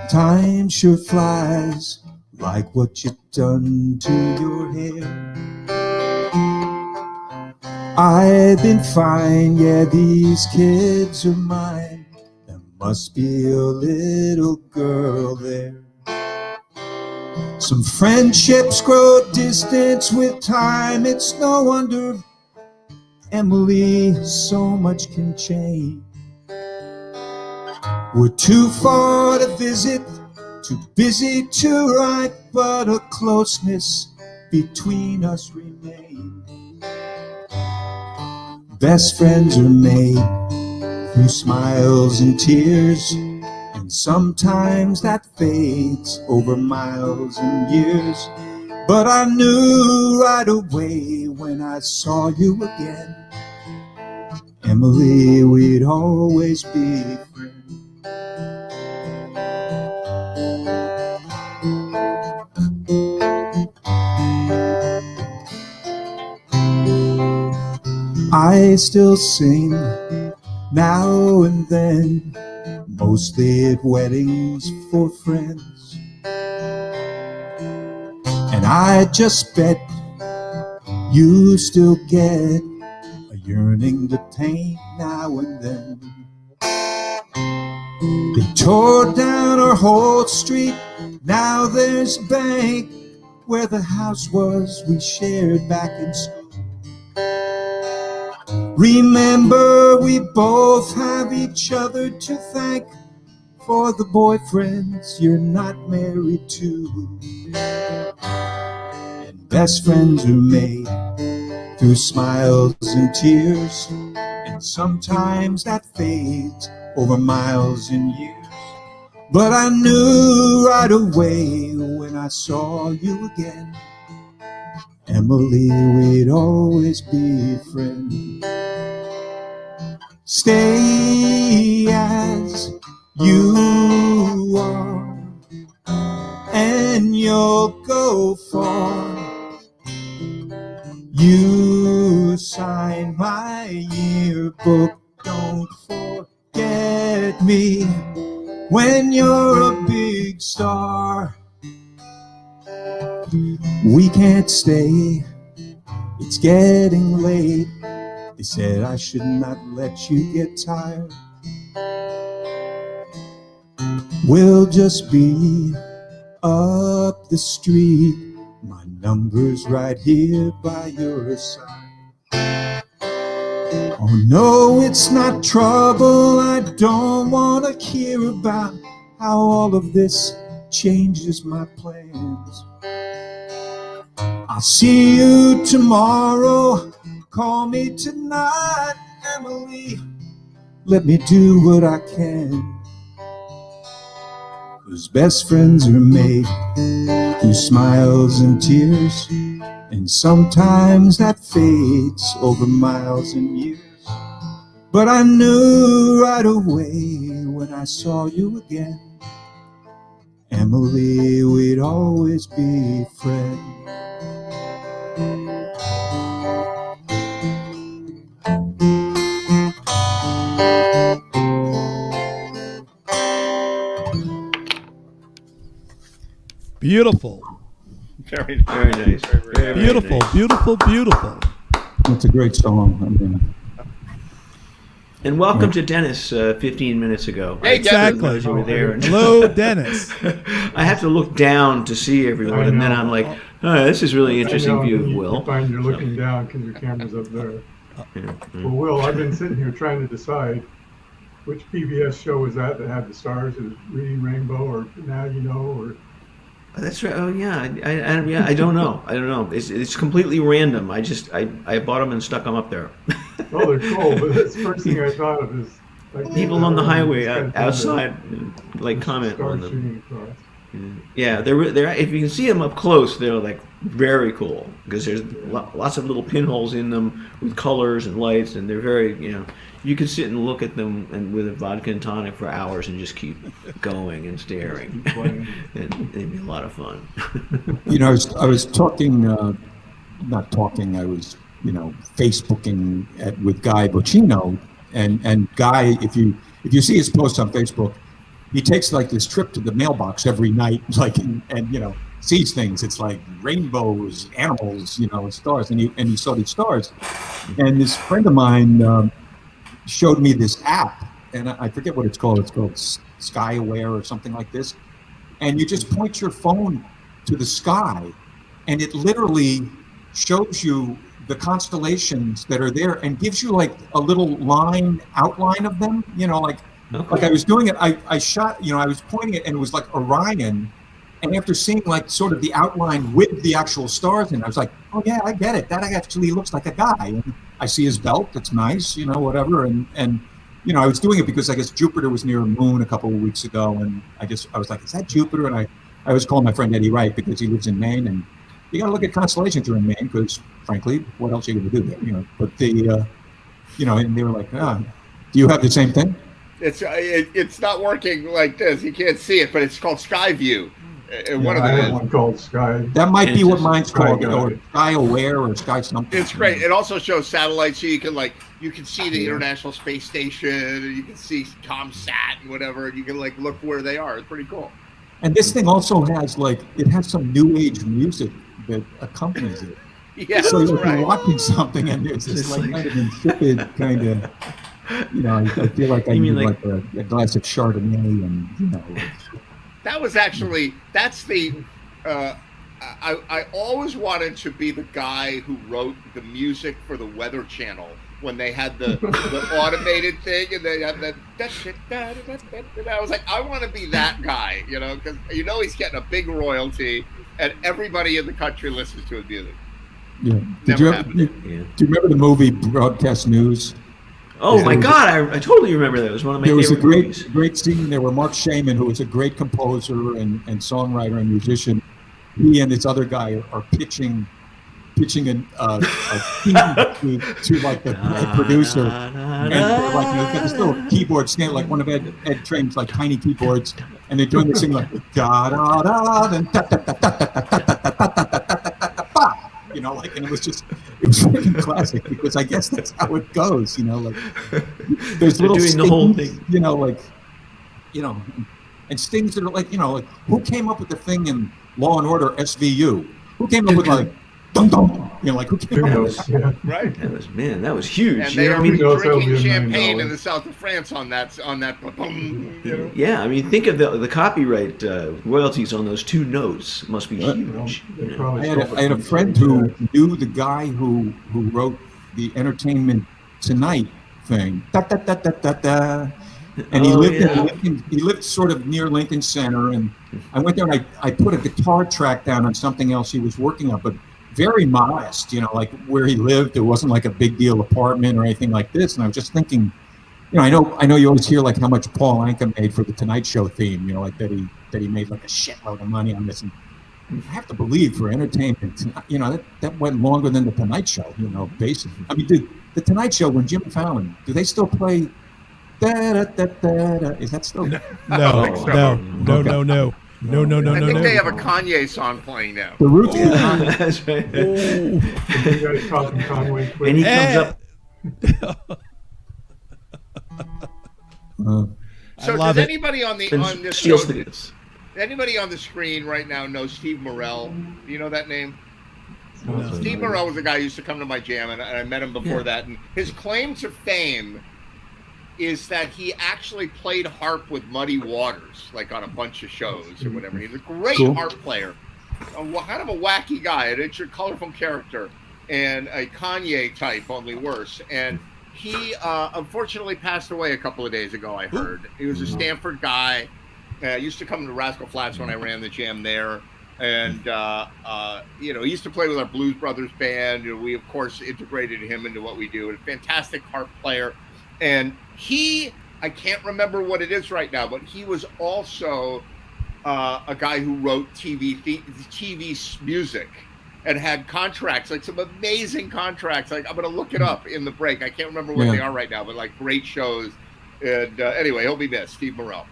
time sure flies, like what you've done to your hair. I've been fine, yeah, these kids are mine. There must be a little girl there. Some friendships grow distant with time. It's no wonder, Emily, so much can change. We're too far to visit, too busy to write, but a closeness between us remains. Best friends are made through smiles and tears, and sometimes that fades over miles and years. But I knew right away when I saw you again, Emily, we'd always be friends. I still sing now and then, mostly at weddings for friends. And I just bet you still get a yearning to paint now and then. They tore down our whole street, now there's a bank where the house was we shared back in school. Remember, we both have each other to thank for the boyfriends you're not married to. And best friends are made through smiles and tears, and sometimes that fades over miles and years. But I knew right away when I saw you again, Emily, we'd always be friends. Stay as you are, and you'll go far. You sign my yearbook, don't forget me when you're a big star. We can't stay, it's getting late. They said I should not let you get tired. We'll just be up the street, my number's right here by your side. Oh no, it's not trouble, I don't want to hear about how all of this changes my plans. I'll see you tomorrow, call me tonight, Emily, let me do what I can. 'Cause best friends are made through smiles and tears, and sometimes that fades over miles and years. But I knew right away when I saw you again, Emily, we'd always be friends. Beautiful. Very nice. Very Beautiful, nice. beautiful, beautiful. It's a great song. I mean, And welcome to Dennis 15 minutes ago. Hey, Exactly. Those who were there. And Hello, Dennis. I have to look down to see everyone, I and then know. I'm like, oh, this is really interesting view of You Will. find you're looking down because your camera's up there. Yeah. Well, Will, I've been sitting here trying to decide which PBS show was that had the stars, is it Reading Rainbow or Now You Know, or That's right. Oh yeah. I don't know. I don't know. It's completely random. I bought them and stuck them up there. oh, they're cool. But that's the first thing I thought of is like People on the highway Just kind of outside like comment stars on them. shooting across. Yeah, they're if you can see them up close, they're like very cool because there's lots of little pinholes in them with colors and lights, and they're very, you can sit and look at them and with a vodka and tonic for hours and just keep going and staring. And it'd be a lot of fun. I was talking, not talking, I was, Facebooking with Guy Bocchino, and Guy, if you see his posts on Facebook, he takes like this trip to the mailbox every night, like and sees things. It's like rainbows, animals, stars, and he saw these stars. And this friend of mine showed me this app, and I forget what it's called. It's called Sky Aware or something like this. And you just point your phone to the sky, and it literally shows you the constellations that are there and gives you like a little outline of them, like Like I was doing it, I shot, I was pointing it, and it was like Orion. And after seeing like sort of the outline with the actual stars in it, I was like, oh yeah, I get it. That actually looks like a guy. And I see his belt. That's nice, whatever. And I was doing it because I guess Jupiter was near a moon a couple of weeks ago. And I was like, is that Jupiter? And I always call my friend Eddie Wright because he lives in Maine. And you got to look at constellations are in Maine because frankly, what else are you going to do there? But and they were like, do you have the same thing? It's not working like this. You can't see it, but it's called Sky View. One of I them have one called Sky. That might be what mine's called, Sky or Sky Aware, or Sky something. It's great. It also shows satellites, so you can see the International Space Station, and you can see ComSat and whatever, and you can like look where they are. It's pretty cool. And this thing also has some new age music that accompanies it. Yeah, so that's you're right. watching something, and there's this kind of insipid kind of. I feel like I need like a glass of Chardonnay, and That was actually that's the. I always wanted to be the guy who wrote the music for the Weather Channel when they had the automated thing, and they had that. I was like, I want to be that guy, because he's getting a big royalty, and everybody in the country listens to his music. Yeah. Do you remember the movie Broadcast News? Oh my God! I totally remember that. It was one of my favorite movies. There was a great scene there where Mark Shaman, who was a great composer and songwriter and musician, he and this other guy are pitching a theme to like the producer, and they're like they've got this little keyboard stand, like one of Ed Train's like tiny keyboards, and they're doing this thing like da da da da da da da da da da. And it was freaking classic because I guess that's how it goes, there's little doing stings, the whole thing, and stings that are like who came up with the thing in Law and Order SVU? Who came up with dum dum? Who came up with that? Yeah. Right. That was huge. And they are drinking $1 champagne million. in the south of France on that. Yeah, think of the copyright royalties on those two notes must be huge. I had a friend who knew the guy who wrote the Entertainment Tonight thing. Da, da, da, da, da, da. And he lived in Lincoln. He lived sort of near Lincoln Center, and I went there and I put a guitar track down on something else he was working on, but very modest, like where he lived. It wasn't like a big deal apartment or anything like this. And I was just thinking, I know you always hear like how much Paul Anka made for the Tonight Show theme, like that he made like a shitload of money on this. And I have to believe for entertainment, that went longer than the Tonight Show, basically. I mean, the Tonight Show when Jim Fallon, do they still play? Da, da, da, da, da? Is that still? No. I think they have a Kanye song playing now. The Roots. That's right. You guys talking Conway quick? And he comes up. So love does it. anybody on this steals show, the anybody on the screen right now know Steve Morell? Do you know that name? No. Steve Morell was a guy who used to come to my jam, and I met him before that. And his claim to fame is that he actually played harp with Muddy Waters, like on a bunch of shows or whatever. He's a great harp player, kind of a wacky guy, an colorful character, and a Kanye type, only worse. And he unfortunately passed away a couple of days ago, I heard. He was a Stanford guy. Used to come to Rascal Flatts when I ran the jam there. And, he used to play with our Blues Brothers band. We, of course, integrated him into what we do. A fantastic harp player. And I can't remember what it is right now, but he was also a guy who wrote TV music and had contracts, like some amazing contracts. Like I'm going to look it up in the break. I can't remember what they are right now, but like great shows. And anyway, he'll be missed, Steve Morell.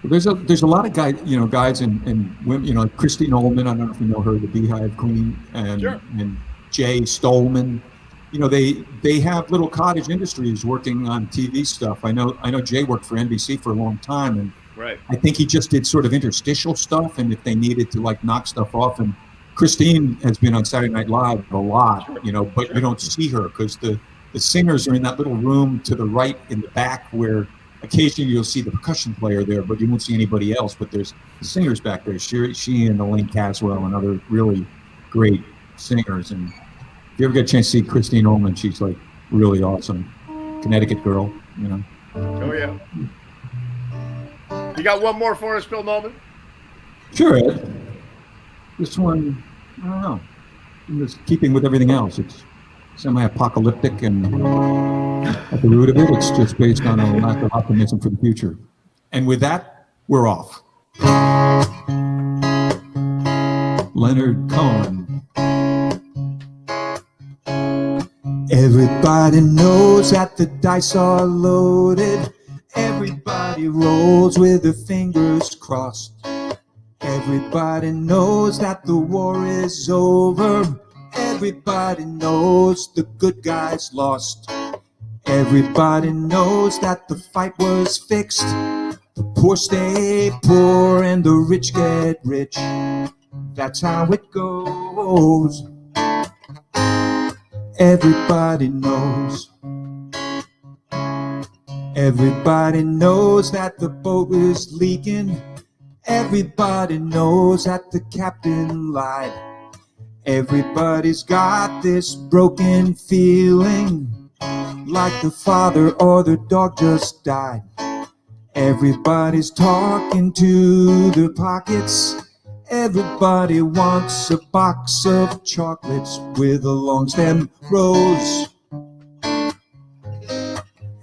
There's a lot of guys and women, like Christine Oldman. I don't know if you know her, the Beehive Queen, and Jay Stolman. They have little cottage industries working on TV stuff. I know Jay worked for NBC for a long time, and I think he just did sort of interstitial stuff. And if they needed to like knock stuff off, and Christine has been on Saturday Night Live a lot, but you don't see her because the singers are in that little room to the right in the back where occasionally you'll see the percussion player there, but you won't see anybody else. But there's singers back there. She and Elaine Caswell and other really great singers. And if you ever get a chance to see Christine Ullman, she's like really awesome. Connecticut girl, Oh yeah. got one more Forest Bill moment? Sure, Ed. This one, I don't know. In this keeping with everything else, it's semi-apocalyptic, and at the root of it, it's just based on a lack of optimism for the future. And with that, we're off. Leonard Cohen. Everybody knows that the dice are loaded. Everybody rolls with their fingers crossed. Everybody knows that the war is over. Everybody knows the good guys lost. Everybody knows that the fight was fixed. The poor stay poor and the rich get rich. That's how it goes. Everybody knows. Everybody knows that the boat is leaking. Everybody knows that the captain lied. Everybody's got this broken feeling, like the father or the dog just died. Everybody's talking to their pockets. Everybody wants a box of chocolates with a long stem rose.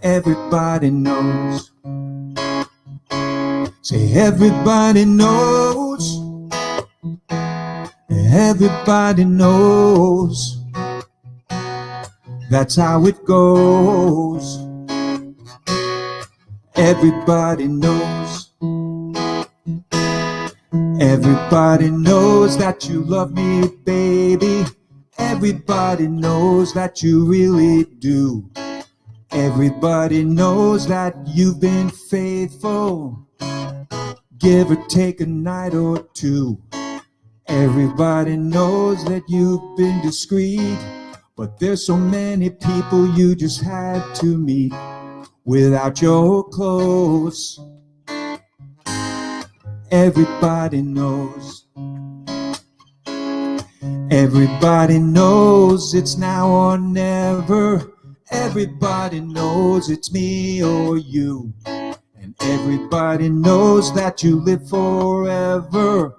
Everybody knows. Say everybody knows. Everybody knows. That's how it goes. Everybody knows. Everybody knows that you love me, baby. Everybody knows that you really do. Everybody knows that you've been faithful, give or take a night or two. Everybody knows that you've been discreet, but there's so many people you just had to meet without your clothes. Everybody knows. Everybody knows it's now or never. Everybody knows it's me or you. And everybody knows that you live forever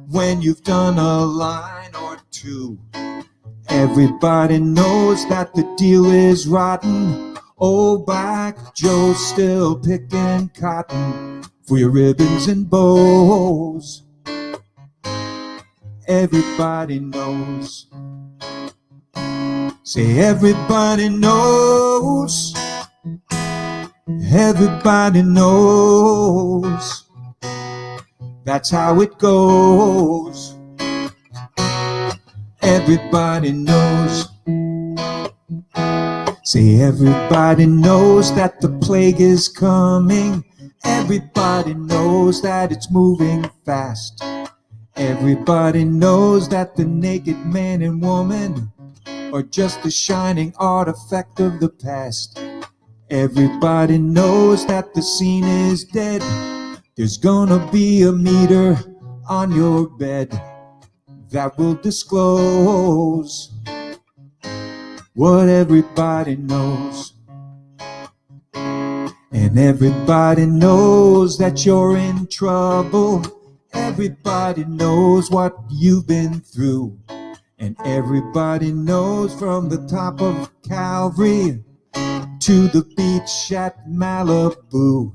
when you've done a line or two. Everybody knows that the deal is rotten. Old Black Joe's still picking cotton for your ribbons and bows. Everybody knows. Say everybody knows. Everybody knows. That's how it goes. Everybody knows. Say everybody knows that the plague is coming. Everybody knows that it's moving fast. Everybody knows that the naked man and woman are just a shining artifact of the past. Everybody knows that the scene is dead. There's gonna be a meter on your bed that will disclose what everybody knows. And everybody knows that you're in trouble. Everybody knows what you've been through. And everybody knows from the top of Calvary to the beach at Malibu.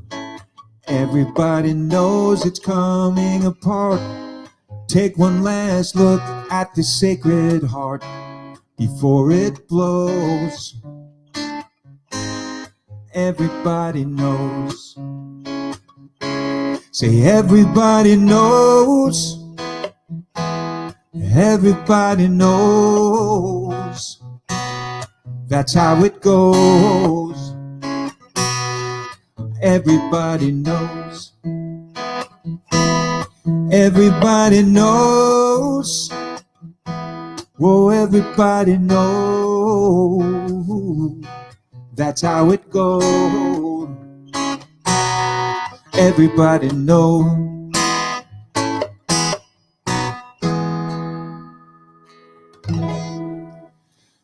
Everybody knows it's coming apart. Take one last look at the Sacred Heart before it blows. Everybody knows. Say everybody knows. Everybody knows. That's how it goes. Everybody knows. Everybody knows. Whoa, everybody knows. That's how it goes. Everybody knows.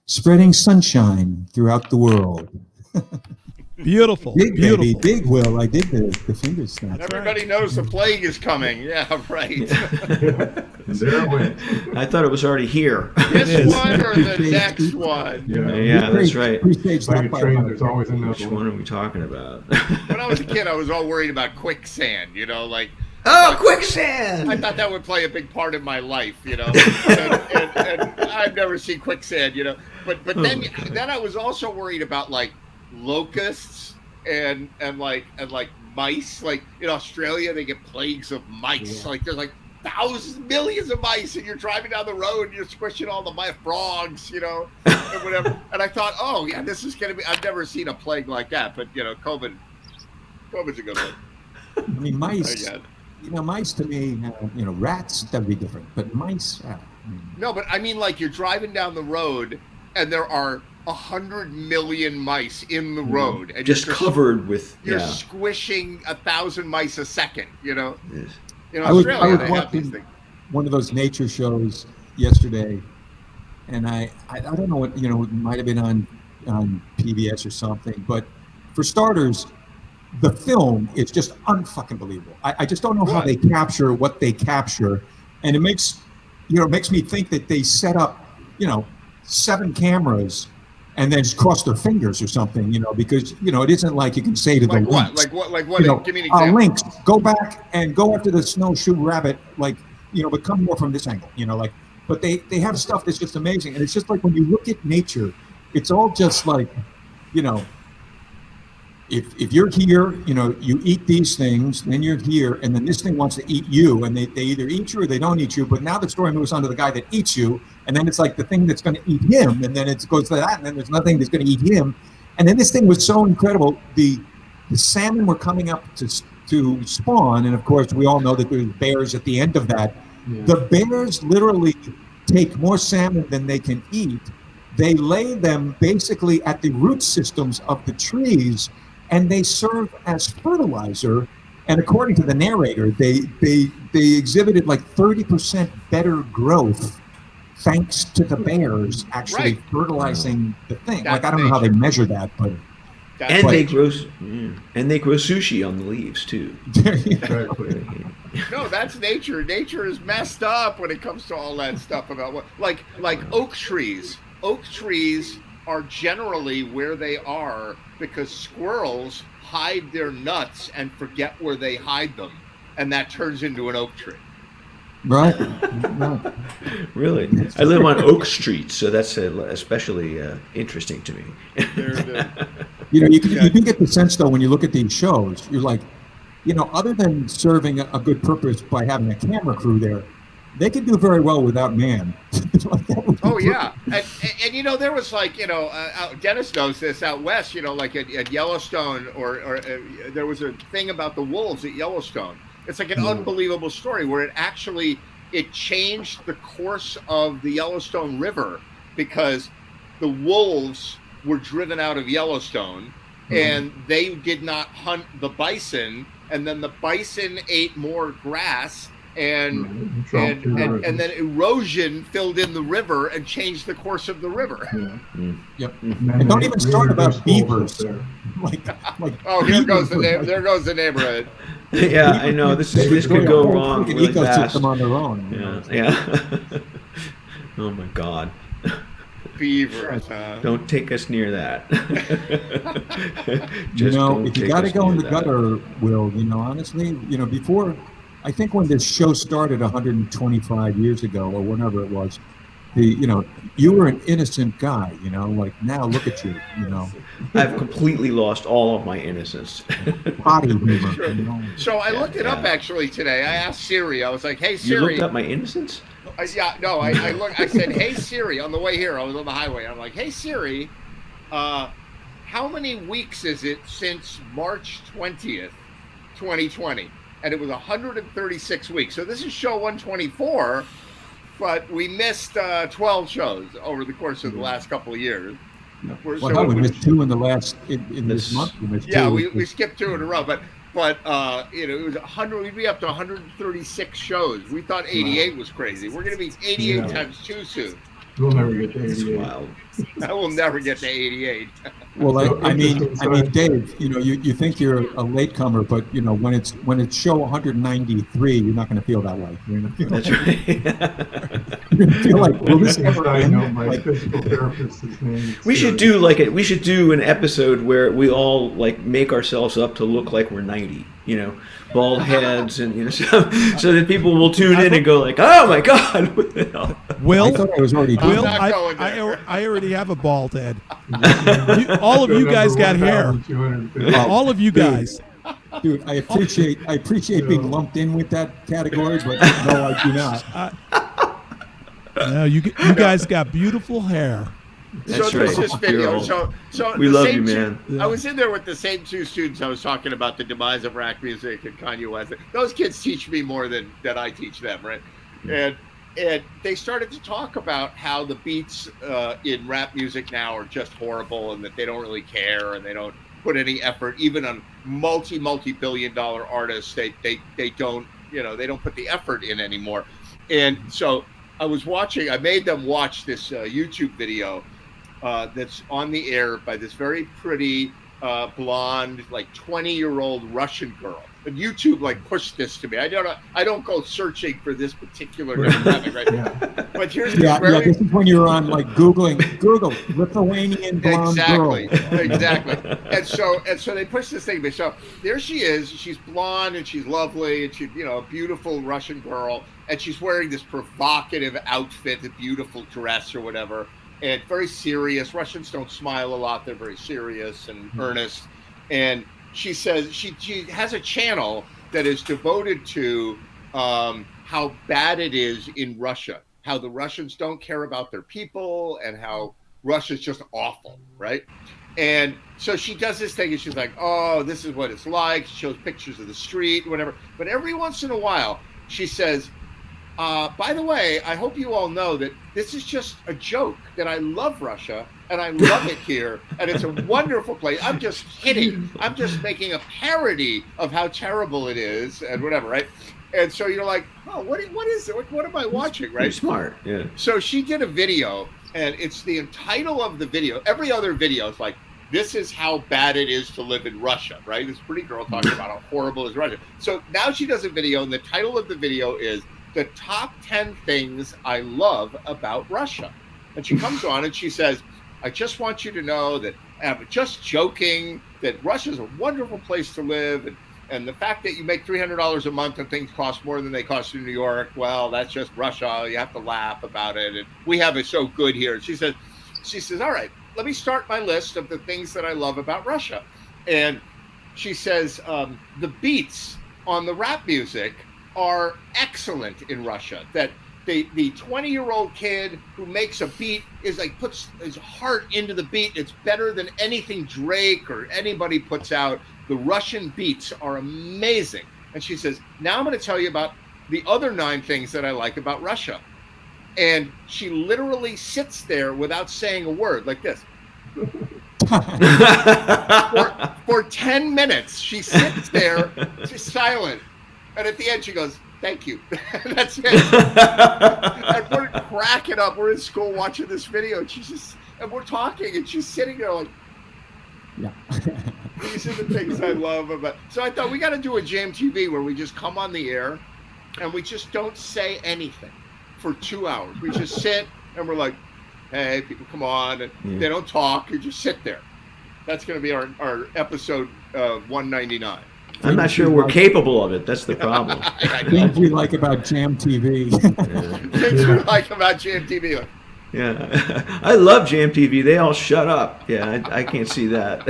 Spreading sunshine throughout the world. Beautiful. Big Beautiful. baby, big Will. I did the finger snap. Everybody knows the plague is coming. Yeah, right. There it went. I thought it was already here. This one or the next one? Yeah, that's right. Like a train, there's always another Which one are we talking about? When I was a kid, I was all worried about quicksand. Like. Oh, quicksand! I thought that would play a big part in my life, and I've never seen quicksand, But then I was also worried about like locusts and mice. Like in Australia, they get plagues of mice. Yeah. Like there's like thousands, millions of mice, and you're driving down the road and you're squishing all the mice, frogs, and whatever. And I thought, oh yeah, this is gonna be. I've never seen a plague like that, but COVID's a good one. I mean, mice. Mice to me, rats, that'd be different. But mice, No, but I mean, like you're driving down the road and there are 100 million mice in the road. And just covered with, You're squishing 1,000 mice a second, Yes. In Australia, I was they have these things. One of those nature shows yesterday, and I don't know what, it might have been on PBS or something, but for starters, the film is just unfucking believable. I just don't know how they capture what they capture, and it makes me think that they set up 7 cameras and then just cross their fingers or something, because it isn't like you can say to the lynx, like what? Give me an example. Lynx, go back and go after the snowshoe rabbit, but come more from this angle, But they have stuff that's just amazing, and it's just like when you look at nature, it's all just like, If you're here, you eat these things, then you're here, and then this thing wants to eat you, and they either eat you or they don't eat you. But now the story moves on to the guy that eats you, and then it's like the thing that's going to eat him, and then it goes to that, and then there's nothing that's going to eat him. And then this thing was so incredible. The salmon were coming up to spawn, and of course we all know that there's bears at the end of that. Yeah. The bears literally take more salmon than they can eat. They lay them basically at the root systems of the trees, and they serve as fertilizer. And according to the narrator, they exhibited like 30% better growth thanks to the bears actually fertilizing the thing. That's I don't know how they measure that, but they grow sushi on the leaves too. No, that's nature. Nature is messed up when it comes to all that stuff about what like oak trees. Oak trees are generally where they are because squirrels hide their nuts and forget where they hide them, and that turns into an oak tree. Right. Really? I live on Oak Street, so that's especially interesting to me. You can get the sense, though, when you look at these shows, you're like, other than serving a good purpose by having a camera crew there, they could do very well without man. Oh yeah, and there was Dennis knows this out west. Like at Yellowstone, or there was a thing about the wolves at Yellowstone. It's like an unbelievable story where it changed the course of the Yellowstone River because the wolves were driven out of Yellowstone, and they did not hunt the bison, and then the bison ate more grass. And then erosion filled in the river and changed the course of the river. Yeah. Yep. And don't even start about beavers. Oh, there goes the neighborhood. Yeah, I know this could go wrong really fast. Ecosystem on their own. Yeah. Oh my God. Beavers, huh? Don't take us near that. If you got to go in the gutter, Will, honestly, before. I think when this show started 125 years ago, or whenever it was, you were an innocent guy, now look at you, I've completely lost all of my innocence. Potty humor. So I looked it up actually today. I asked Siri, I was like, hey Siri. You looked up my innocence? I said, hey Siri, on the way here, I was on the highway. I'm like, hey Siri, how many weeks is it since March 20th, 2020? And it was 136 weeks. So this is show 124, but we missed 12 shows over the course of the last couple of years. We missed 2 in the last in this month. We skipped 2 in a row, but it was 100. We'd be up to 136 shows. We thought 88 was crazy. We're going to be 88 times 2 soon. We'll never get to It's 88. wild. I will never get to 88. Well, So I mean, interesting. Dave, you think you're a latecomer, but when it's show 193, you're not going to feel that way. You're going to feel, That's right. you're going to feel like, will this ever I end? know my Like, physical therapist. His name. is We should Stuart. we should do an episode where we all like make ourselves up to look like we're 90, bald heads, and so that people will tune in and go like, oh my god. What the hell? Will, I thought I was already Will, doing not that. going there. I already have a bald head. All of Show you guys number got hair. 1250. All of you guys. Dude, I appreciate being lumped in with that category, but no, I do not. No, you guys got beautiful hair. That's so there's right. this video. You're So We the love same you, two- man. I was in there with the same two students I was talking about the demise of rap music and Kanye West. Those kids teach me more than I teach them, right? And they started to talk about how the beats in rap music now are just horrible, and that they don't really care, and they don't put any effort, even on multi-billion-dollar artists. They don't they don't put the effort in anymore. And so I made them watch this YouTube video that's on the air by this very pretty blonde, like 20-year-old Russian girl. And YouTube like pushed this to me. I don't go searching for this particular demographic, right? Yeah. But here's Yeah, this very this is when you're on like Google Lithuanian blonde exactly, girl. exactly. And so they push this thing. So there she is. She's blonde and she's lovely, and she's a beautiful Russian girl, and she's wearing this provocative outfit, a beautiful dress or whatever, and very serious. Russians don't smile a lot; they're very serious and earnest. And she says she has a channel that is devoted to how bad it is in Russia, how the Russians don't care about their people, and how Russia's just awful, right? And so she does this thing, and she's like, oh, this is what it's like. She shows pictures of the street, whatever. But every once in a while, she says, by the way, I hope you all know that this is just a joke, that I love Russia, and I love it here, and it's a wonderful place. I'm just kidding. I'm just making a parody of how terrible it is, and whatever, right? And so you're like, oh, what is it? What am I watching, right? You're smart, yeah. So she did a video, and it's the title of the video. Every other video is like, this is how bad it is to live in Russia, right? This pretty girl talking about how horrible is Russia. So now she does a video, and the title of the video is the top 10 things I love about Russia. And she comes on and she says, I just want you to know that I'm just joking, that Russia's a wonderful place to live. And the fact that you make $300 a month and things cost more than they cost in New York, well, that's just Russia. You have to laugh about it. And we have it so good here. She says, all right, let me start my list of the things that I love about Russia. And she says, the beats on the rap music are excellent in Russia. That the 20-year-old kid who makes a beat is like puts his heart into the beat. It's better than anything Drake or anybody puts out. The Russian beats are amazing. And she says, now I'm going to tell you about the other 9 things that I like about Russia. And she literally sits there without saying a word, like this. for 10 minutes, she sits there, she's silent. And at the end, she goes, thank you. That's it. And we're cracking up. We're in school watching this video. And we're talking, and she's sitting there like, Yeah. these are the things I love about. So I thought we got to do a Jam TV where we just come on the air and we just don't say anything for 2 hours. We just sit and we're like, hey, people, come on. And they don't talk. You just sit there. That's going to be our episode 199. I'm not sure we're capable of it. That's the problem. Things we like about Jam TV. Things we like about Jam TV. Like, Yeah, I love Jam TV. They all shut up. Yeah, I can't see that.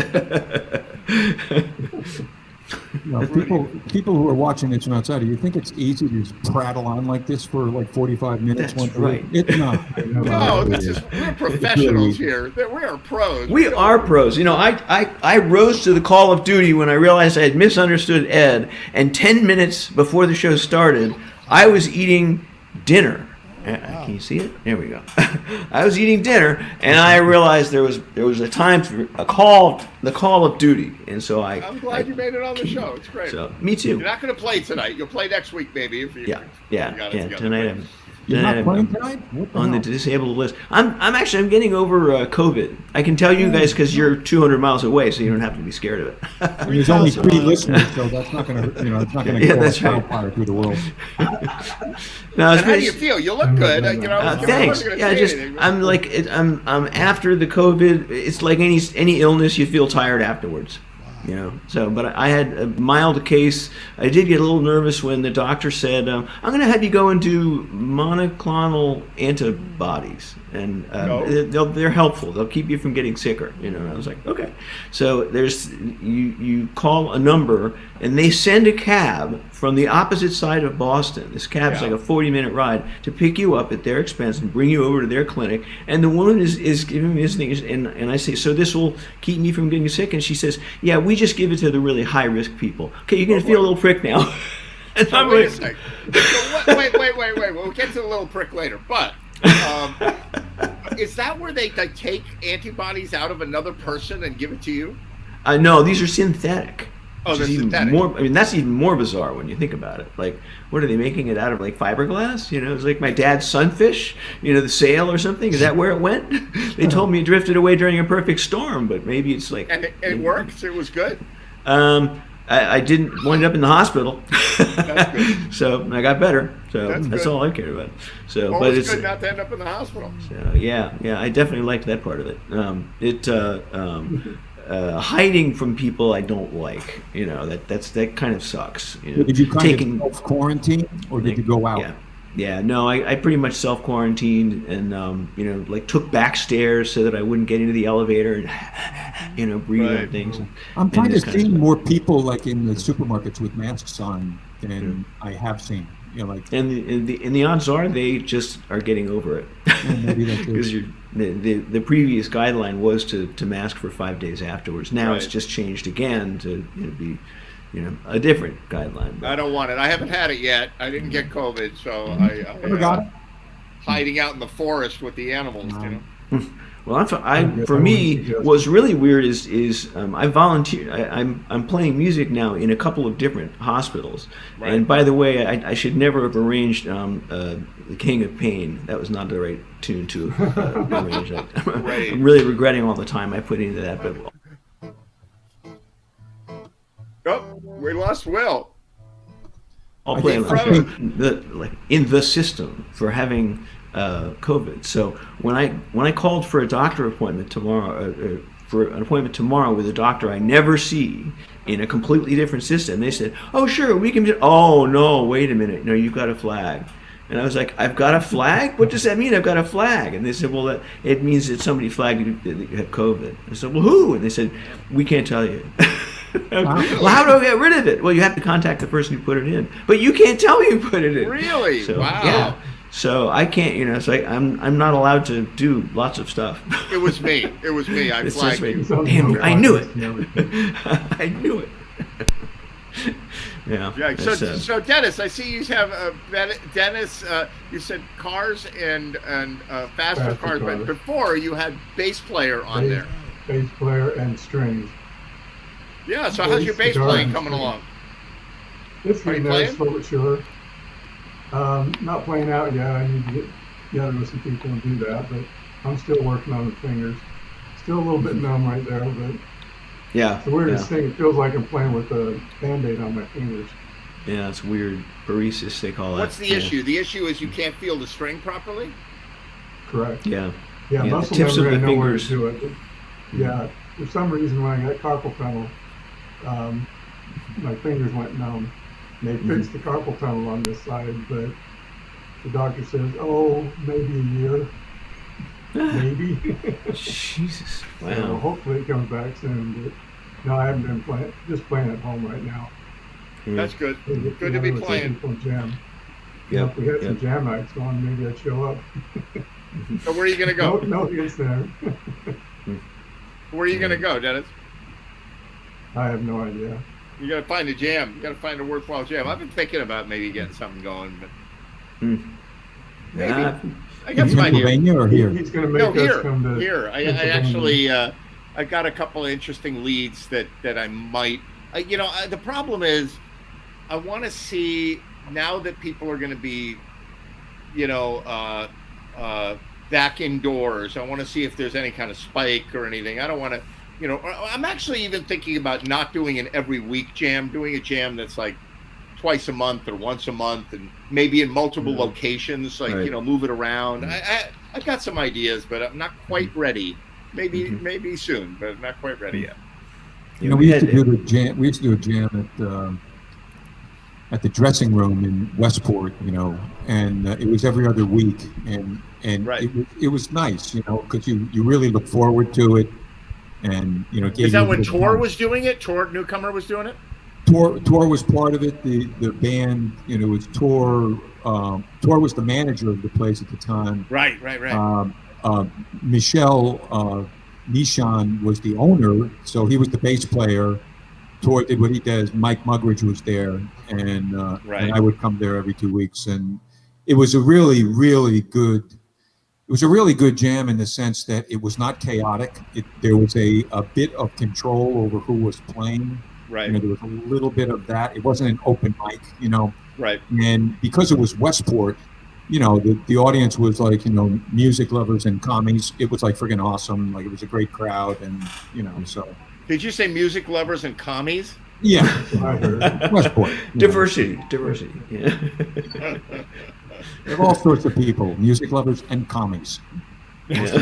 People who are watching this from outside, do you think it's easy to just prattle on like this for like 45 minutes? That's right. It's not. no, we're professionals here. We are pros. We are pros. I rose to the call of duty when I realized I had misunderstood Ed, and 10 minutes before the show started, I was eating dinner. Can you see it? There we go. I was eating dinner, and I realized there was a time for the call of duty, and so I'm glad you made it on the show. It's great. So me too. You're not going to play tonight. You'll play next week, maybe. If you Yeah. Tonight You're not I'm playing tonight? What the on the hell? disabled list. I'm getting over COVID. I can tell you guys because you're 200 miles away, so you don't have to be scared of it. And there's only 3 listeners, so that's not going to, it's not going to Yeah, cause that's right. wildfire through the world. No, it's And how do pretty- you feel? You look good. Thanks. Yeah, just I'm like I'm after the COVID. It's like any illness, you feel tired afterwards. So but I had a mild case. I did get a little nervous when the doctor said, I'm going to have you go and do monoclonal antibodies, and they're helpful. They'll keep you from getting sicker. And I was like, okay. So there's you call a number and they send a cab from the opposite side of Boston. This cab's like a 40-minute ride to pick you up at their expense and bring you over to their clinic. And the woman is giving me this thing, and I say, so this will keep me from getting sick? And she says, yeah, we just give it to the really high-risk people. Okay, you're going to feel a little prick now. And So I'm wait a like, second. So wait. We'll get to the little prick later. But is that where they take antibodies out of another person and give it to you? no, these are synthetic. Oh, which they're is even synthetic. more. I mean, that's even more bizarre when you think about it. Like, what are they making it out of? Like fiberglass? It's like my dad's sunfish. The sail or something. Is that where it went? They told me it drifted away during a perfect storm, but maybe it's like. And it worked. It was good. I didn't wind up in the hospital, That's good. so I got better. So That's that's good. all I cared about. So, Well, but it's it's good not to end up in the hospital. yeah, I definitely liked that part of it. Hiding from people I don't like, that kind of sucks. Did you kind of self-quarantine, or did you go out? Yeah. No, I pretty much self-quarantined and like took back stairs so that I wouldn't get into the elevator and breathe on Right. things. I'm and kind this of kind of seeing stuff. more people like in the supermarkets with masks on than I have seen. Like And the odds are they just are getting over it maybe that's it. because the previous guideline was to mask for 5 days afterwards. Now it's Right. just changed again to be a different guideline. I don't want it. I haven't had it yet. I didn't get COVID, so I Never got it. hiding out in the forest with the animals. Well, for me, what's really weird is I volunteer. I'm playing music now in a couple of different hospitals. Right. And by the way, I should never have arranged "The King of Pain." That was not the right tune to arrange. Right. I'm really regretting all the time I put into that. But Oh, we lost Will. I'll I play think- in the system for having COVID. So when I called for a doctor appointment tomorrow, for an appointment tomorrow with a doctor I never see in a completely different system, they said, "Oh, sure, we can." Oh no, wait a minute, no, you've got a flag. And I was like, "I've got a flag? What does that mean? I've got a flag?" And they said, "Well, it means that somebody flagged that you have COVID." I said, "Well, who?" And they said, "We can't tell you." Well, how do I get rid of it? Well, you have to contact the person who put it in, but you can't tell me who put it in. Really? So, Wow. Yeah. So I can't, so I'm not allowed to do lots of stuff. It was me. I It's flagged just me. you. Damn, I knew it. I knew it. Yeah. Yeah. that's, So Dennis, I see you have Dennis. You said cars and faster cars, but cars. before you had bass player on there. Bass player and strings. Yeah. So how's your bass Guitar playing and coming strings. along? It's Are you getting there, playing? slow but sure. Not playing out yet. I need to get together with some people and do that, but I'm still working on the fingers. Still a little bit numb right there, but yeah. it's the weirdest thing. It feels like I'm playing with a Band-Aid on my fingers. Yeah, it's weird. Paresis, they call it. What's the issue? The issue is you can't feel the string properly. Correct. Yeah. Yeah, the muscle tips of memory, the I know where to fingers. do it. But yeah, for some reason when I got carpal tunnel, my fingers went numb. And they fixed the carpal tunnel on this side, but the doctor says, "Oh, maybe a year, maybe." Jesus. So Wow. hopefully it comes back soon. But no, I haven't been playing. Just playing at home right now. That's good. Maybe get Good to be together with some playing. people and jam. Yep, If we had some yep. jam nights going, maybe I'd show up. So where are you gonna No, go? no hints there. Where are you gonna go, Dennis? I have no idea. You gotta find a jam. You gotta find a worthwhile jam. I've been thinking about maybe getting something going, but maybe. Yeah. I got some ideas. Pennsylvania or here? He's going to make No, us come to here. I Pennsylvania. actually, I got a couple of interesting leads that I might. The problem is, I want to see now that people are going to be back indoors. I want to see if there's any kind of spike or anything. I don't want to, I'm actually even thinking about not doing an every week jam, doing a jam that's like twice a month or once a month, and maybe in multiple locations, like, move it around. I've got some ideas, but I'm not quite ready. Maybe soon, but not quite ready yet. We used to do a jam at the dressing room in Westport, and it was every other week, and it was nice, because you really look forward to it, and is that when Tor was doing it? Tor Newcomer was doing it. Tor was part of it. The band, was Tor. Tor was the manager of the place at the time. Right. Michelle Nishan was the owner, so he was the bass player. Tor did what he does. Mike Mugridge was there, and I would come there every 2 weeks, and it was a really, really good. It was a really good jam in the sense that it was not chaotic. There was a bit of control over who was playing. Right. There was a little bit of that. It wasn't an open mic, Right. And because it was Westport, the audience was like, music lovers and commies. It was like friggin' awesome. Like, it was a great crowd, and so. Did you say music lovers and commies? Yeah. Westport. Diversity. Yeah. There are all sorts of people, music lovers and commies. That's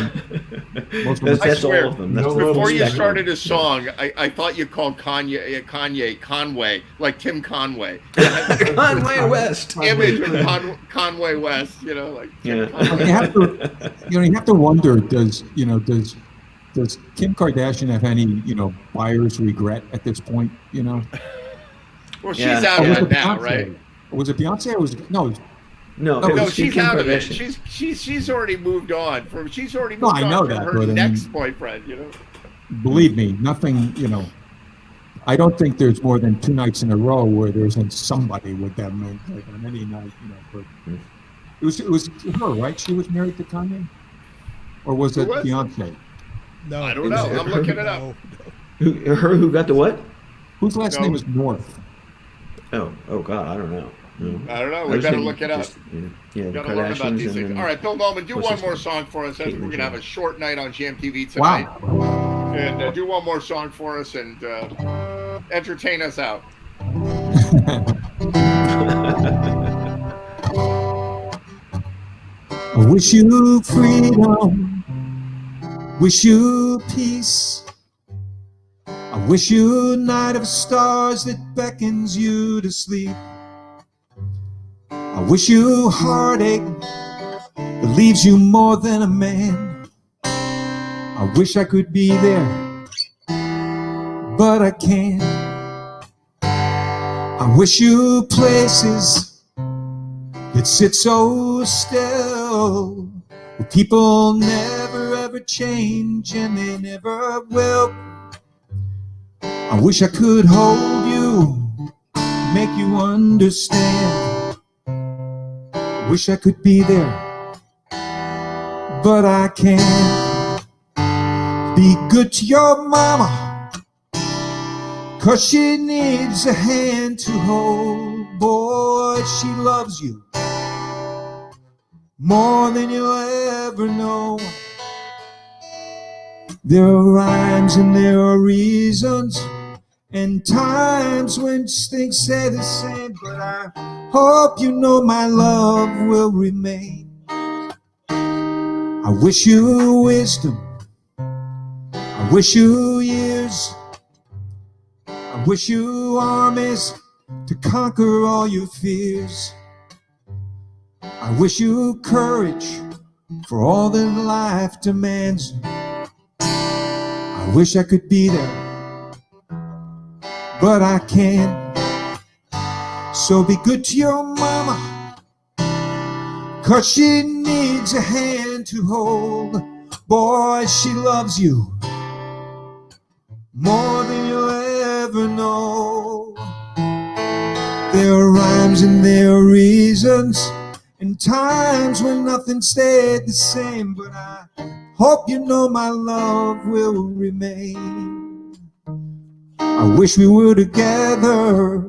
I swear, all of them. Before you started a song, I thought you called Kanye Conway, like Tim Conway. Conway West. Image of Conway West, like Tim Conway. You have to wonder, does Kim Kardashian have any, buyer's regret at this point, Well, she's out of it now, Beyonce? right? Was it Beyonce or was it, no? No, she's Kim out of it. Kardashian. She's already moved on from. She's already moved I know on that, from her but next boyfriend. Believe me, nothing. I don't think there's more than 2 nights in a row where there isn't somebody with them, like on any night. But it was her, right? She was married to Kanye, or was it Beyonce? No, I don't know. I'm looking it up. Who got the what? Whose last name is North? Oh God, I don't know. No. I don't know. We better look it up. Yeah, Got to learn about these things. All right, Bill Bowman, do one more song for us. We're going to have a short night on GMTV tonight. Wow. And do one more song for us and entertain us out. I wish you freedom, wish you peace. I wish you a night of stars that beckons you to sleep. I wish you heartache that leaves you more than a man. I wish I could be there, but I can't. I wish you places that sit so still, where people never ever change and they never will. I wish I could hold you, make you understand. I wish I could be there, but I can't. Be good to your mama, 'cause she needs a hand to hold. Boy, she loves you more than you'll ever know. There are rhymes and there are reasons, and times when things say the same, but I hope you know my love will remain. I wish you wisdom, I wish you years, I wish you armies to conquer all your fears. I wish you courage for all that life demands. I wish I could be there, but I can't. So be good to your mama, 'cause she needs a hand to hold. Boy, she loves you more than you'll ever know. There are rhymes and there are reasons, and times when nothing stayed the same, but I hope you know my love will remain. I wish we were together,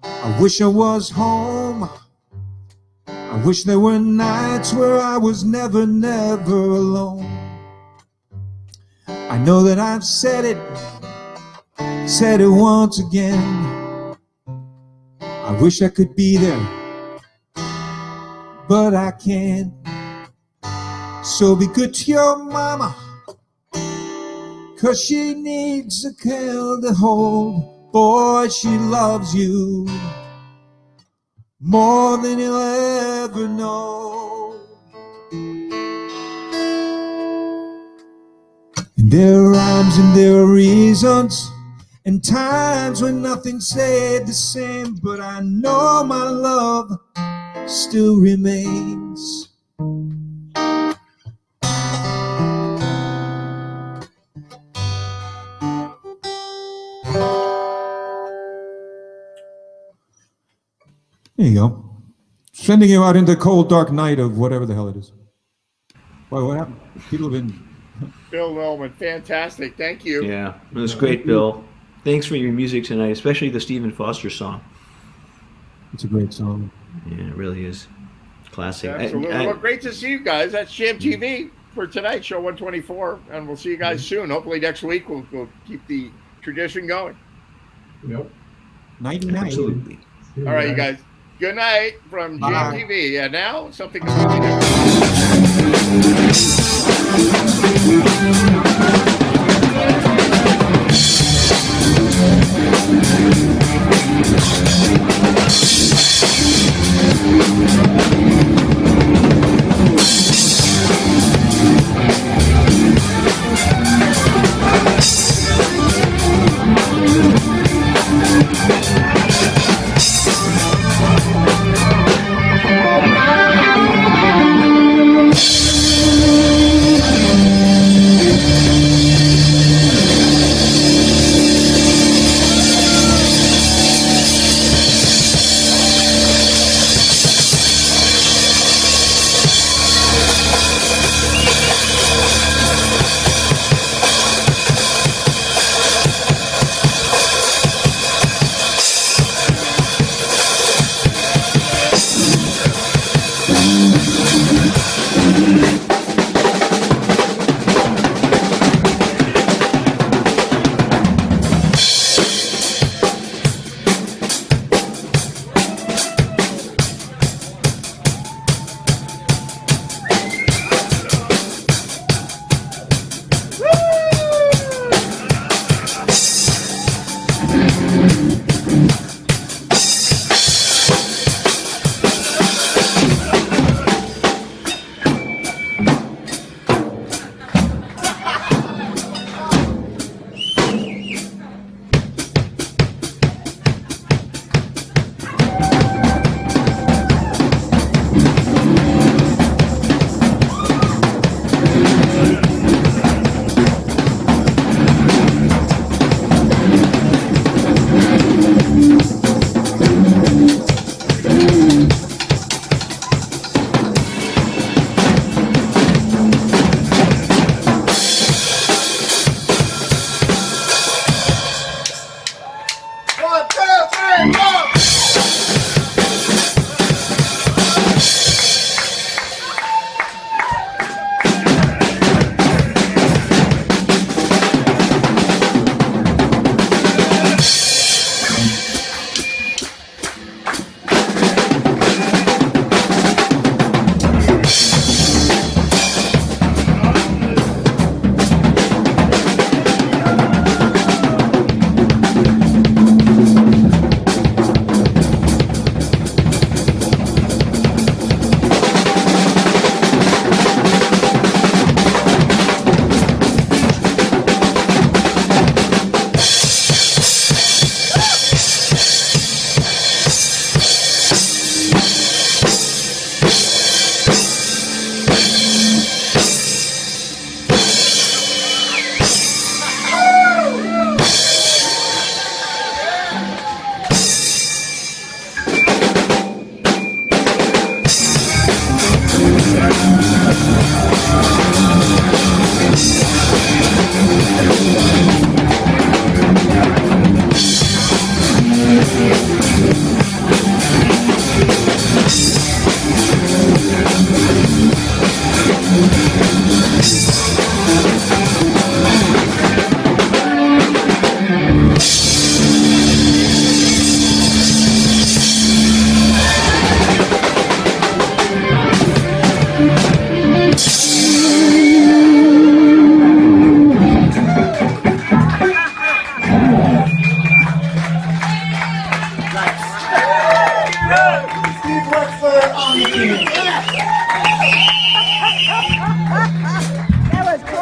I wish I was home, I I wish there were nights where I was never, never alone. I know that I've said it once again. I wish I could be there, but I can't. So be good to your mama, 'cause she needs a hand to hold. Boy, she loves you more than you'll ever know. And there are rhymes and there are reasons, and times when nothing stayed the same, but I know my love still remains. There you go. Sending you out into the cold, dark night of whatever the hell it is. Boy, what happened? People have been... Bill Nolan, fantastic. Thank you. Yeah, it was great, Bill. Thanks for your music tonight, especially the Stephen Foster song. It's a great song. Yeah, it really is. Classic. Absolutely. Well, great to see you guys. That's Jam TV for tonight, show 124, and we'll see you guys soon. Hopefully next week we'll keep the tradition going. Yep. Night night. Absolutely. All right, you guys. Good night from Jam Bye. TV. And now something completely different.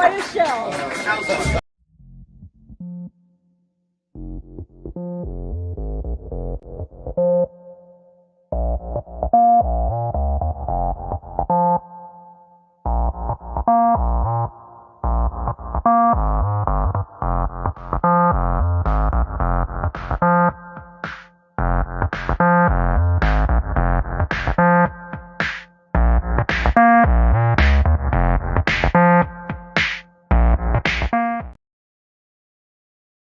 enjoy a show.